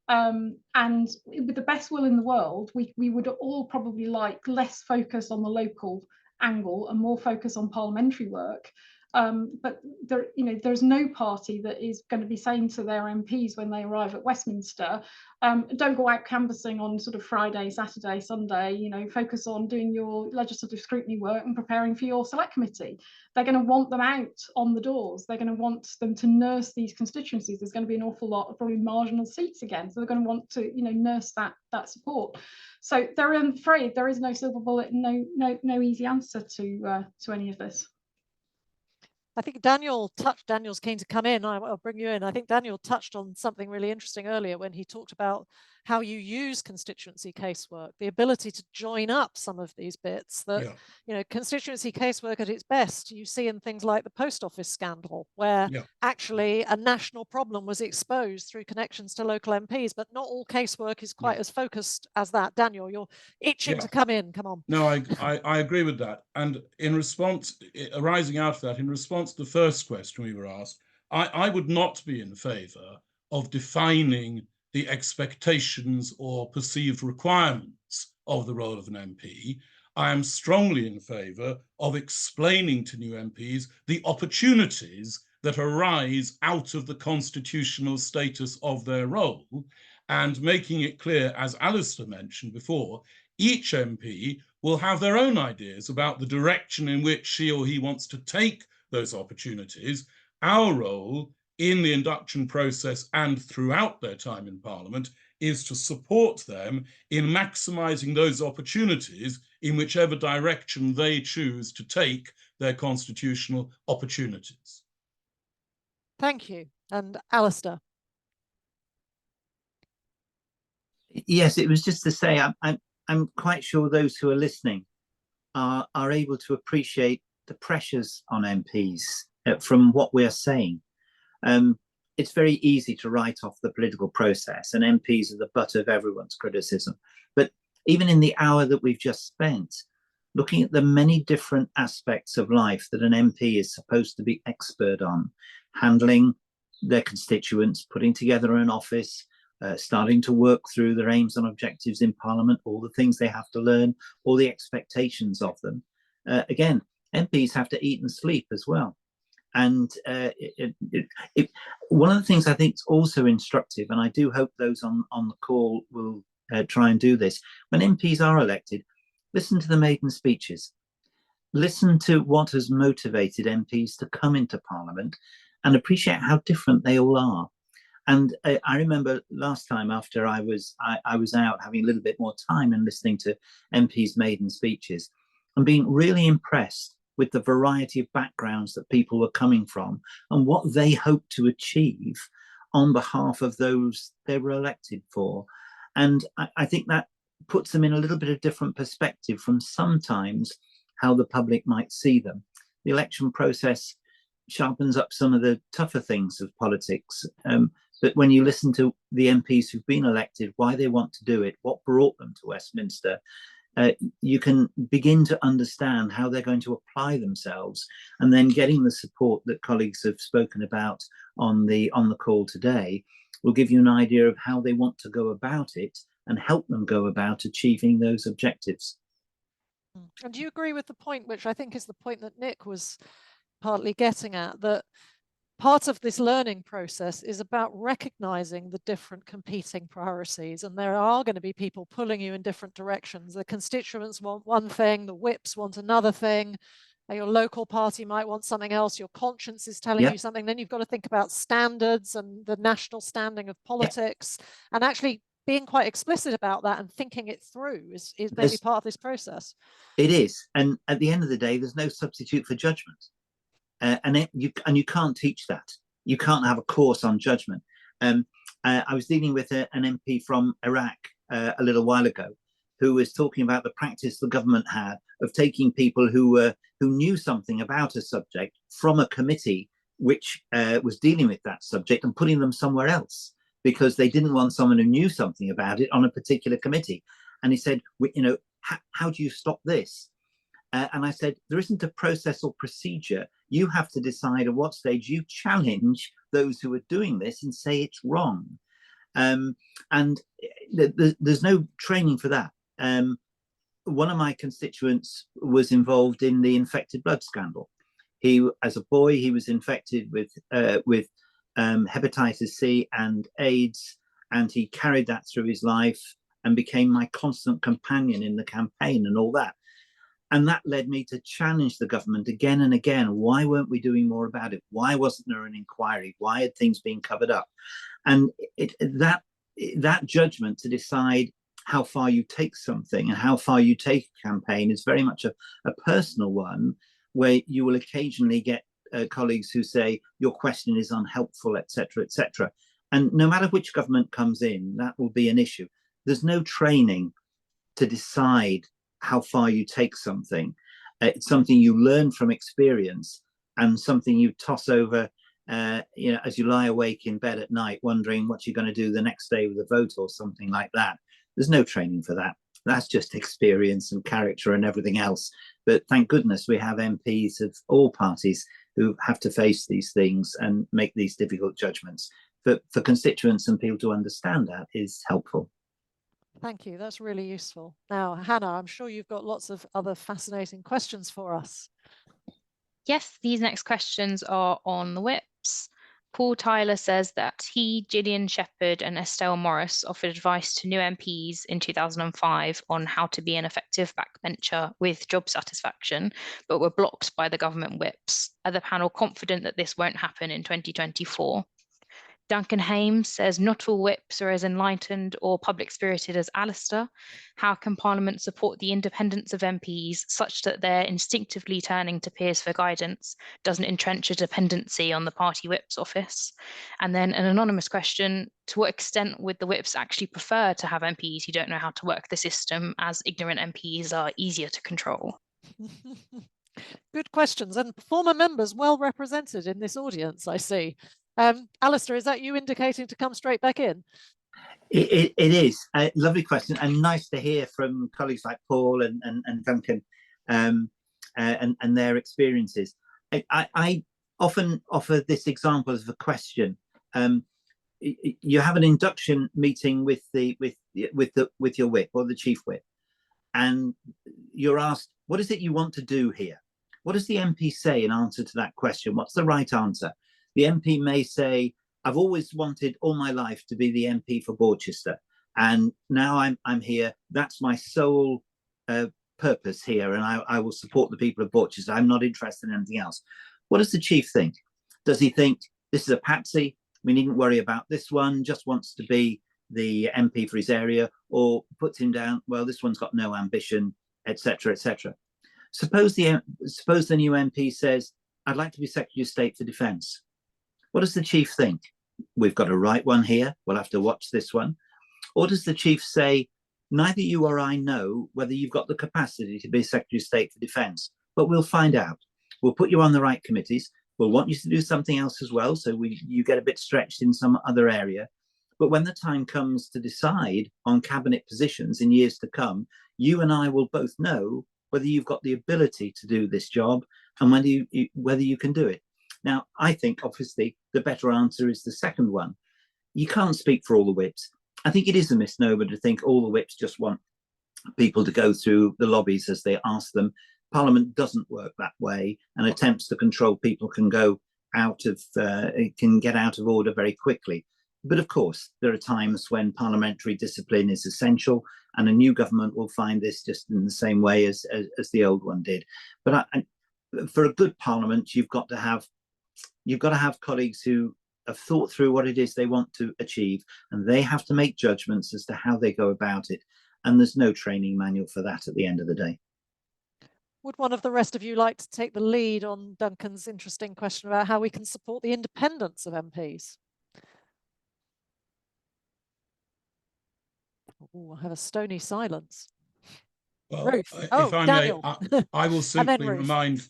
And with the best will in the world, we would all probably like less focus on the local angle and more focus on parliamentary work. But there, you know, there's no party that is going to be saying to their MPs when they arrive at Westminster, don't go out canvassing on sort of Friday, Saturday, Sunday, you know, focus on doing your legislative scrutiny work and preparing for your select committee. They're going to want them out on the doors. They're going to want them to nurse these constituencies. There's going to be an awful lot of probably marginal seats again. So they're going to want to, you know, nurse that support. So they're afraid there is no silver bullet and no easy answer to any of this. I think Daniel's keen to come in. I'll bring you in. I think Daniel touched on something really interesting earlier when he talked about how you use constituency casework, the ability to join up some of these bits that, you know, constituency casework at its best, you see in things like the post office scandal, where actually a national problem was exposed through connections to local MPs, but not all casework is quite as focused as that. Daniel, you're itching to come in. Come on. No, I agree with that. And in response, arising out of that, in response to the first question we were asked, I would not be in favour of defining the expectations or perceived requirements of the role of an MP. I am strongly in favour of explaining to new MPs the opportunities that arise out of the constitutional status of their role, and making it clear, as Alistair mentioned before, each MP will have their own ideas about the direction in which she or he wants to take those opportunities. Our role in the induction process and throughout their time in Parliament is to support them in maximising those opportunities in whichever direction they choose to take their constitutional opportunities. Thank you. And Alistair. Yes, it was just to say I'm quite sure those who are listening are able to appreciate the pressures on MPs from what we're saying. It's very easy to write off the political process, and MPs are the butt of everyone's criticism. But even in the hour that we've just spent, looking at the many different aspects of life that an MP is supposed to be expert on, handling their constituents, putting together an office, starting to work through their aims and objectives in Parliament, all the things they have to learn, all the expectations of them. Again, MPs have to eat and sleep as well. And one of the things I think is also instructive, and I do hope those on the call will try and do this, when MPs are elected, listen to the maiden speeches. Listen to what has motivated MPs to come into Parliament and appreciate how different they all are. And I remember last time after I was out having a little bit more time and listening to MPs' maiden speeches and being really impressed with the variety of backgrounds that people were coming from and what they hoped to achieve on behalf of those they were elected for. And I think that puts them in a little bit of different perspective from sometimes how the public might see them. The election process sharpens up some of the tougher things of politics. But when you listen to the MPs who've been elected, why they want to do it, what brought them to Westminster, you can begin to understand how they're going to apply themselves, and then getting the support that colleagues have spoken about on the call today will give you an idea of how they want to go about it and help them go about achieving those objectives. And do you agree with the point, which I think is the point that Nick was partly getting at, that part of this learning process is about recognizing the different competing priorities, and there are going to be people pulling you in different directions. The constituents want one thing, the whips want another thing, your local party might want something else, your conscience is telling you something. Then you've got to think about standards and the national standing of politics, and actually being quite explicit about that and thinking it through is maybe part of this process. It is, and at the end of the day, there's no substitute for judgment. And you can't teach that. You can't have a course on judgment. I was dealing with an MP from Iraq a little while ago, who was talking about the practice the government had of taking people who knew something about a subject from a committee which was dealing with that subject and putting them somewhere else because they didn't want someone who knew something about it on a particular committee. And he said, how do you stop this? And I said, there isn't a process or procedure. You have to decide at what stage you challenge those who are doing this and say it's wrong. And there's no training for that. One of my constituents was involved in the infected blood scandal. As a boy, he was infected with hepatitis C and AIDS, and he carried that through his life and became my constant companion in the campaign and all that. And that led me to challenge the government again and again. Why weren't we doing more about it? Why wasn't there an inquiry? Why had things been covered up? And that judgment to decide how far you take something and how far you take a campaign is very much a personal one, where you will occasionally get colleagues who say your question is unhelpful, etc., etc. And no matter which government comes in, that will be an issue. There's no training to decide how far you take something. It's something you learn from experience and something you toss over as you lie awake in bed at night wondering what you're going to do the next day with a vote or something like that. There's no training for that. That's just experience and character and everything else. But thank goodness we have MPs of all parties who have to face these things and make these difficult judgments. But for constituents and people to understand that is helpful. Thank you. That's really useful. Now, Hannah, I'm sure you've got lots of other fascinating questions for us. Yes, these next questions are on the whips. Paul Tyler says that he, Gillian Shepherd and Estelle Morris offered advice to new MPs in 2005 on how to be an effective backbencher with job satisfaction, but were blocked by the government whips. Are the panel confident that this won't happen in 2024? Duncan Hames says not all whips are as enlightened or public-spirited as Alistair. How can Parliament support the independence of MPs such that their instinctively turning to peers for guidance doesn't entrench a dependency on the party whip's office? And then an anonymous question, to what extent would the whips actually prefer to have MPs who don't know how to work the system, as ignorant MPs are easier to control? Good questions, and former members well represented in this audience, I see. Alistair, is that you indicating to come straight back in? It is a lovely question, and nice to hear from colleagues like Paul and Duncan. and their experiences. I often offer this example as a question. You have an induction meeting with your whip or the chief whip, and you're asked, what is it you want to do here? What does the MP say in answer to that question? What's the right answer? The MP may say, I've always wanted all my life to be the MP for Borchester, and now I'm here. That's my sole purpose here, and I will support the people of Borchester. I'm not interested in anything else. What does the chief think? Does he think this is a patsy? We needn't worry about this one, just wants to be the MP for his area, or puts him down, well, this one's got no ambition, etc., etc. Suppose the new MP says, I'd like to be Secretary of State for Defence. What does the chief think? We've got a right one here, we'll have to watch this one. Or does the chief say, neither you or I know whether you've got the capacity to be Secretary of State for Defence, but we'll find out. We'll put you on the right committees. We'll want you to do something else as well, so you get a bit stretched in some other area. But when the time comes to decide on cabinet positions in years to come, you and I will both know whether you've got the ability to do this job and whether you can do it. Now, I think, obviously, the better answer is the second one. You can't speak for all the whips. I think it is a misnomer to think all the whips just want people to go through the lobbies as they ask them. Parliament doesn't work that way, and attempts to control people can get out of order very quickly. But of course, there are times when parliamentary discipline is essential, and a new government will find this just in the same way as the old one did. But for a good parliament, you've got to have colleagues who have thought through what it is they want to achieve, and they have to make judgments as to how they go about it. And there's no training manual for that at the end of the day. Would one of the rest of you like to take the lead on Duncan's interesting question about how we can support the independence of MPs? Oh, I have a stony silence. Well, Ruth. if I Daniel. may, I will simply Ruth.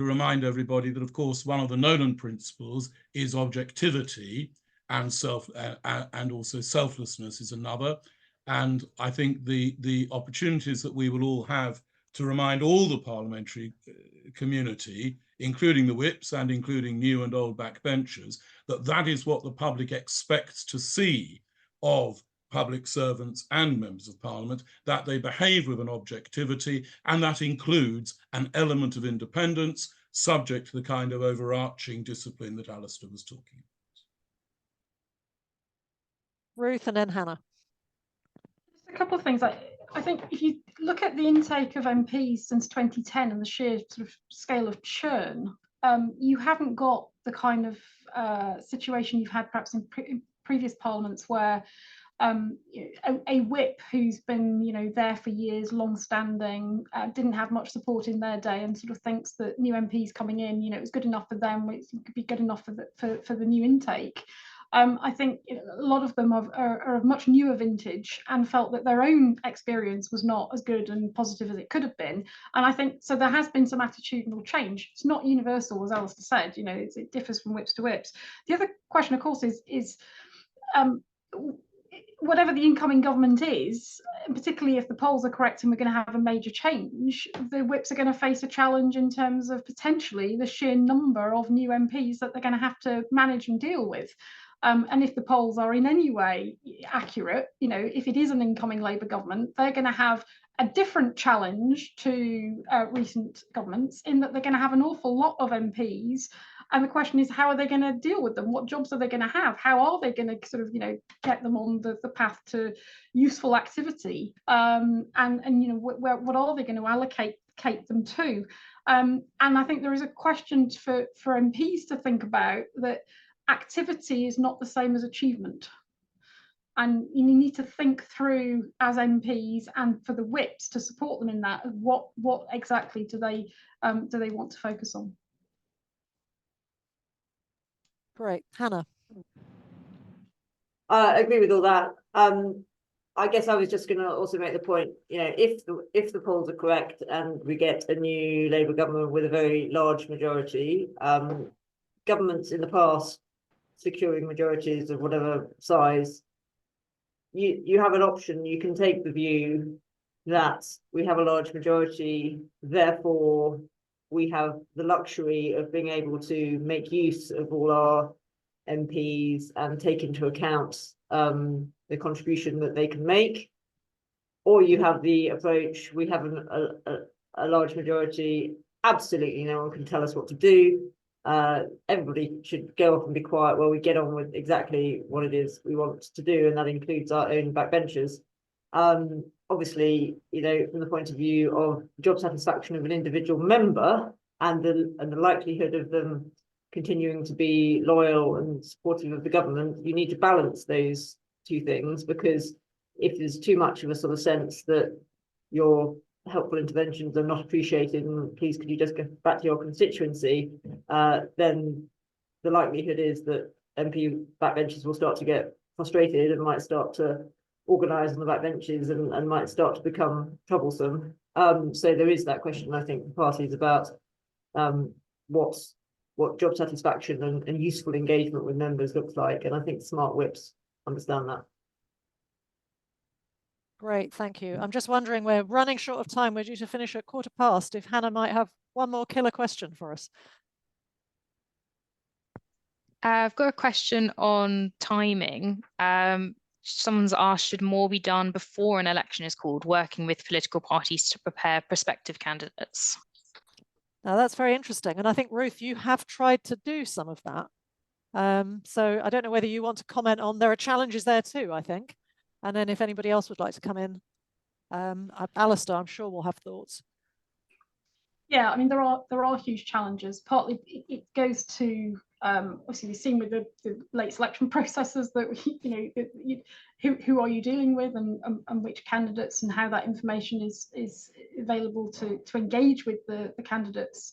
remind everybody that, of course, one of the Nolan principles is objectivity, and also selflessness is another. And I think the opportunities that we will all have to remind all the parliamentary community, including the whips and including new and old backbenchers, that is what the public expects to see of public servants and members of parliament, that they behave with an objectivity, and that includes an element of independence subject to the kind of overarching discipline that Alistair was talking about. Ruth and then Hannah. Just a couple of things. I think if you look at the intake of MPs since 2010 and the sheer sort of scale of churn, you haven't got the kind of situation you've had perhaps in previous parliaments where a whip who's been there for years, long-standing, didn't have much support in their day, and sort of thinks that new MPs coming in, it was good enough for them, it could be good enough for the new intake. I think a lot of them are of much newer vintage and felt that their own experience was not as good and positive as it could have been. And I think so there has been some attitudinal change. It's not universal, as Alistair said, it differs from whips to whips. The other question, of course, is whatever the incoming government is, particularly if the polls are correct and we're going to have a major change, the whips are going to face a challenge in terms of potentially the sheer number of new MPs that they're going to have to manage and deal with. And if the polls are in any way accurate, if it is an incoming Labour government, they're going to have a different challenge to recent governments in that they're going to have an awful lot of MPs. And the question is, how are they going to deal with them? What jobs are they going to have? How are they going to sort of, get them on the path to useful activity? And what are they going to allocate them to? And I think there is a question for MPs to think about, that activity is not the same as achievement. And you need to think through as MPs and for the whips to support them in that, what exactly do they want to focus on? Great. Hannah. I agree with all that. I guess I was just going to also make the point, if the polls are correct and we get a new Labour government with a very large majority, governments in the past securing majorities of whatever size, you have an option. You can take the view that we have a large majority, therefore we have the luxury of being able to make use of all our MPs and take into account the contribution that they can make. Or you have the approach, we have a large majority, absolutely no one can tell us what to do. Everybody should go off and be quiet while we get on with exactly what it is we want to do, and that includes our own backbenchers. Obviously, you know, from the point of view of job satisfaction of an individual member and the likelihood of them continuing to be loyal and supportive of the government, you need to balance those two things, because if there's too much of a sort of sense that your helpful interventions are not appreciated and please could you just go back to your constituency, then the likelihood is that MP backbenchers will start to get frustrated and might start to organise on the backbenches and might start to become troublesome. So there is that question, I think, for parties about what job satisfaction and useful engagement with members looks like, and I think smart whips understand that. Great, thank you. I'm just wondering, we're running short of time. We're due to finish at 15:15. If Hannah might have one more killer question for us. I've got a question on timing. Someone's asked, should more be done before an election is called, working with political parties to prepare prospective candidates? Now that's very interesting. And I think, Ruth, you have tried to do some of that. So I don't know whether you want to comment on, there are challenges there too, I think. And then if anybody else would like to come in, Alistair, I'm sure will have thoughts. Yeah, I mean, there are huge challenges. Partly it goes to obviously we've seen with the late selection processes that who are you dealing with and which candidates, and how that information is available to engage with the candidates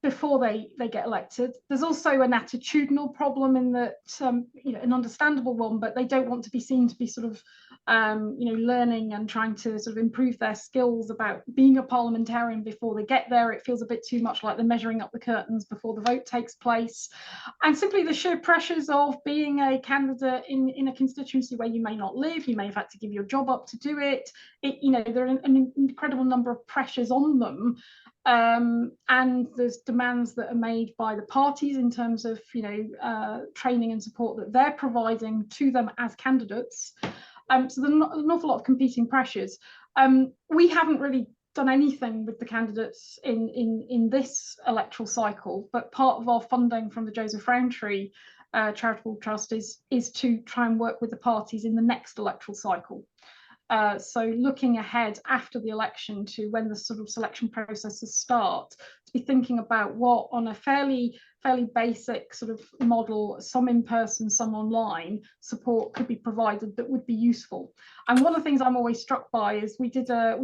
before they get elected. There's also an attitudinal problem in that an understandable one, but they don't want to be seen to be sort of learning and trying to sort of improve their skills about being a parliamentarian before they get there. It feels a bit too much like they're measuring up the curtains before the vote takes place. And simply the sheer pressures of being a candidate in a constituency where you may not live, you may have had to give your job up to do it. There are an incredible number of pressures on them. And there's demands that are made by the parties in terms of training and support that they're providing to them as candidates. So there's an awful lot of competing pressures. We haven't really done anything with the candidates in this electoral cycle, but part of our funding from the Joseph Rowntree Charitable Trust is to try and work with the parties in the next electoral cycle. So looking ahead after the election to when the sort of selection processes start, to be thinking about what, on a fairly basic sort of model, some in person, some online, support could be provided that would be useful. And one of the things I'm always struck by is we did some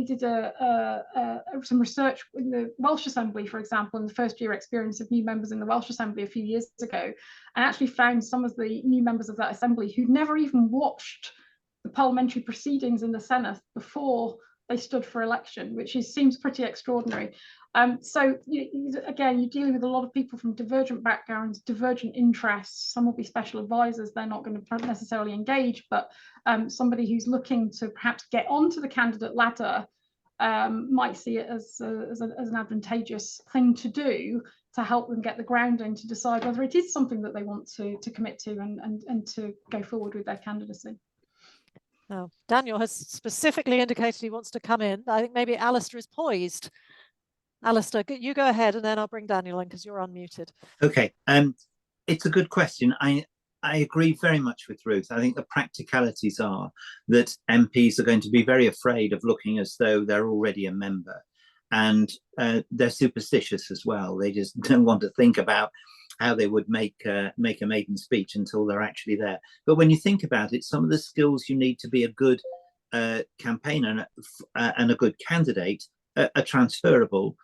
research in the Welsh Assembly, for example, in the first year experience of new members in the Welsh Assembly a few years ago, and actually found some of the new members of that assembly who'd never even watched the parliamentary proceedings in the Senate before they stood for election, which seems pretty extraordinary. So again, you're dealing with a lot of people from divergent backgrounds, divergent interests. Some will be special advisors, they're not going to necessarily engage, but somebody who's looking to perhaps get onto the candidate ladder might see it as an advantageous thing to do to help them get the grounding to decide whether it is something that they want to commit to and to go forward with their candidacy. Now, Daniel has specifically indicated he wants to come in. I think maybe Alistair is poised. Alistair, you go ahead and then I'll bring Daniel in because you're unmuted. Okay, it's a good question. I agree very much with Ruth. I think the practicalities are that MPs are going to be very afraid of looking as though they're already a member, and they're superstitious as well. They just don't want to think about how they would make a maiden speech until they're actually there. But when you think about it, some of the skills you need to be a good campaigner and a good candidate are transferable.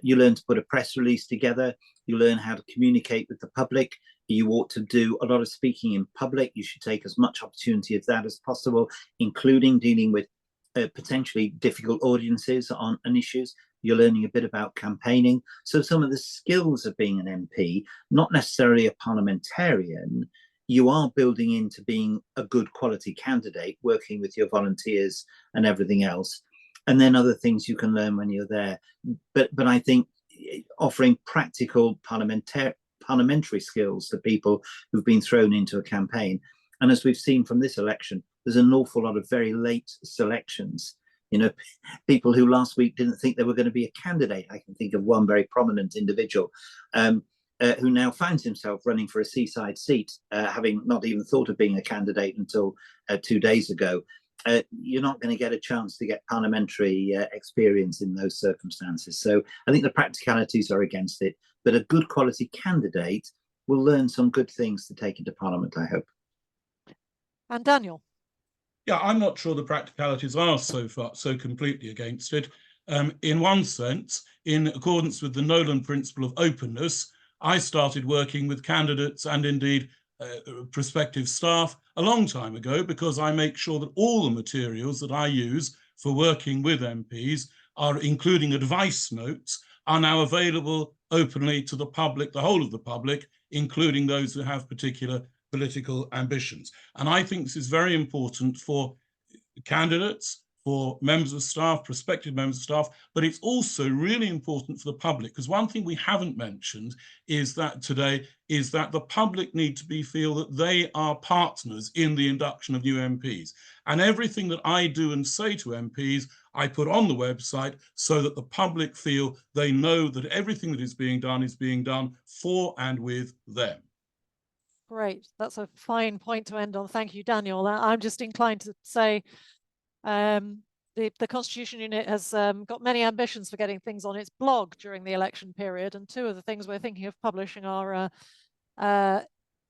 You learn to put a press release together. You learn how to communicate with the public. You ought to do a lot of speaking in public. You should take as much opportunity of that as possible, including dealing with potentially difficult audiences on issues. You're learning a bit about campaigning. So some of the skills of being an MP, not necessarily a parliamentarian, you are building into being a good quality candidate, working with your volunteers and everything else. And then other things you can learn when you're there. But I think offering practical parliamentary skills to people who've been thrown into a campaign. And as we've seen from this election, there's an awful lot of very late selections. You know, people who last week didn't think they were going to be a candidate. I can think of one very prominent individual who now finds himself running for a seaside seat, having not even thought of being a candidate until 2 days ago. You're not going to get a chance to get parliamentary experience in those circumstances. So I think the practicalities are against it, but a good quality candidate will learn some good things to take into Parliament, I hope. And Daniel. Yeah, I'm not sure the practicalities are so completely against it. In one sense, in accordance with the Nolan principle of openness, I started working with candidates and indeed prospective staff a long time ago, because I make sure that all the materials that I use for working with MPs, including advice notes, are now available openly to the public, the whole of the public, including those who have particular political ambitions. And I think this is very important for candidates, for members of staff, prospective members of staff, but it's also really important for the public, because one thing we haven't mentioned is that today is that the public need to feel that they are partners in the induction of new MPs. And everything that I do and say to MPs, I put on the website so that the public feel they know that everything that is being done for and with them. Great. That's a fine point to end on. Thank you, Daniel. I'm just inclined to say the Constitution Unit has got many ambitions for getting things on its blog during the election period. And two of the things we're thinking of publishing are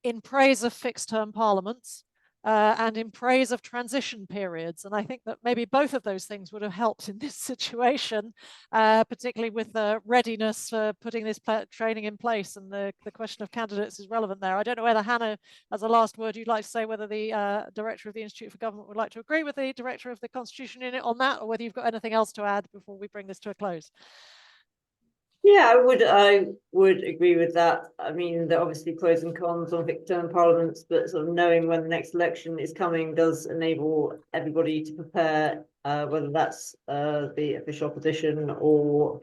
in praise of fixed-term parliaments and in praise of transition periods. And I think that maybe both of those things would have helped in this situation, particularly with the readiness for putting this training in place. And the question of candidates is relevant there. I don't know whether Hannah, as a last word, you'd like to say whether the Director of the Institute for Government would like to agree with the Director of the Constitution Unit on that, or whether you've got anything else to add before we bring this to a close. Yeah, I would agree with that. I mean, there are obviously pros and cons on fixed-term parliaments, but sort of knowing when the next election is coming does enable everybody to prepare, whether that's the official opposition or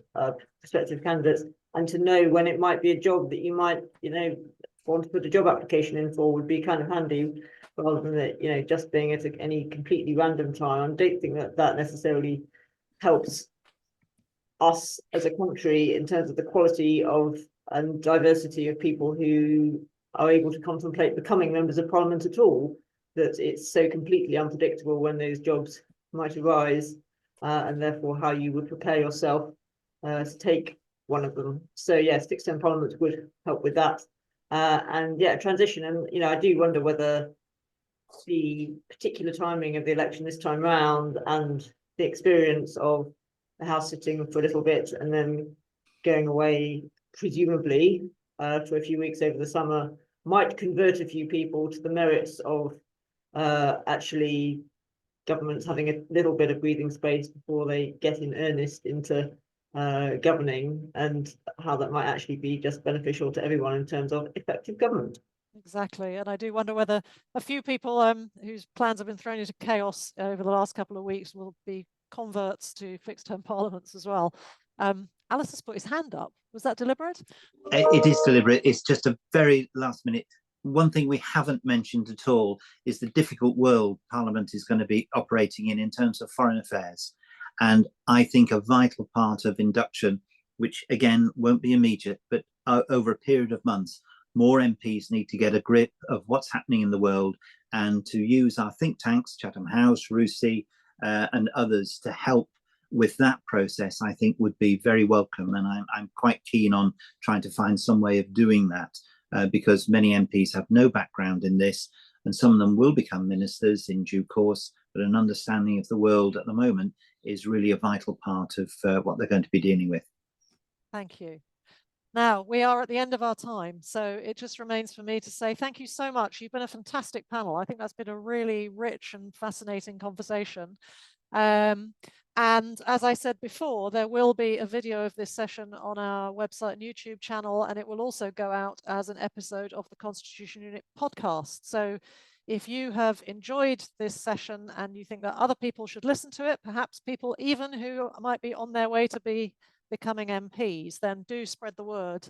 prospective candidates, and to know when it might be a job that you might, want to put a job application in for would be kind of handy, rather than it, just being at any completely random time. I don't think that necessarily helps us as a country in terms of the quality of and diversity of people who are able to contemplate becoming members of Parliament at all, that it's so completely unpredictable when those jobs might arise, and therefore how you would prepare yourself to take one of them. So yes, fixed-term parliaments would help with that. And yeah, transition. And I do wonder whether the particular timing of the election this time round and the experience of the House sitting for a little bit and then going away, presumably, for a few weeks over the summer, might convert a few people to the merits of actually governments having a little bit of breathing space before they get in earnest into governing, and how that might actually be just beneficial to everyone in terms of effective government. Exactly. And I do wonder whether a few people whose plans have been thrown into chaos over the last couple of weeks will be converts to fixed-term parliaments as well. Alistair's put his hand up. Was that deliberate? It is deliberate. It's just a very last minute. One thing we haven't mentioned at all is the difficult world Parliament is going to be operating in terms of foreign affairs. And I think a vital part of induction, which again won't be immediate, but over a period of months, more MPs need to get a grip of what's happening in the world, and to use our think tanks, Chatham House, RUSI, and others to help with that process, I think would be very welcome. And I'm quite keen on trying to find some way of doing that, because many MPs have no background in this, and some of them will become ministers in due course, but an understanding of the world at the moment is really a vital part of what they're going to be dealing with. Thank you. Now, we are at the end of our time, so it just remains for me to say thank you so much. You've been a fantastic panel. I think that's been a really rich and fascinating conversation. And as I said before, there will be a video of this session on our website and YouTube channel, and it will also go out as an episode of the Constitution Unit podcast. So if you have enjoyed this session and you think that other people should listen to it, perhaps people even who might be on their way to becoming MPs, then do spread the word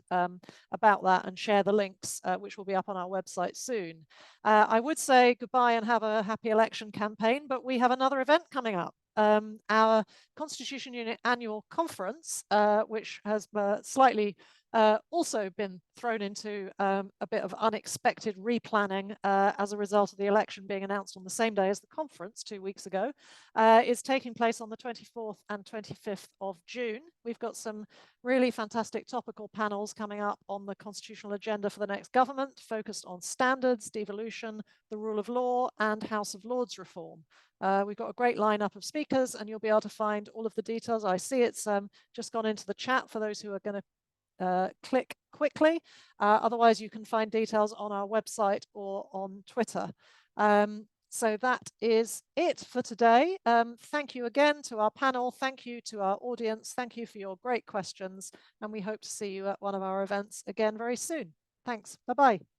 about that and share the links, which will be up on our website soon. I would say goodbye and have a happy election campaign, but we have another event coming up. Our Constitution Unit annual conference, which has slightly also been thrown into a bit of unexpected replanning as a result of the election being announced on the same day as the conference 2 weeks ago, is taking place on the 24th and 25th of June. We've got some really fantastic topical panels coming up on the constitutional agenda for the next government, focused on standards, devolution, the rule of law, and House of Lords reform. We've got a great lineup of speakers, and you'll be able to find all of the details. I see it's just gone into the chat for those who are going to click quickly. Otherwise, you can find details on our website or on Twitter. So that is it for today. Thank you again to our panel. Thank you to our audience. Thank you for your great questions. And we hope to see you at one of our events again very soon. Thanks. Bye-bye.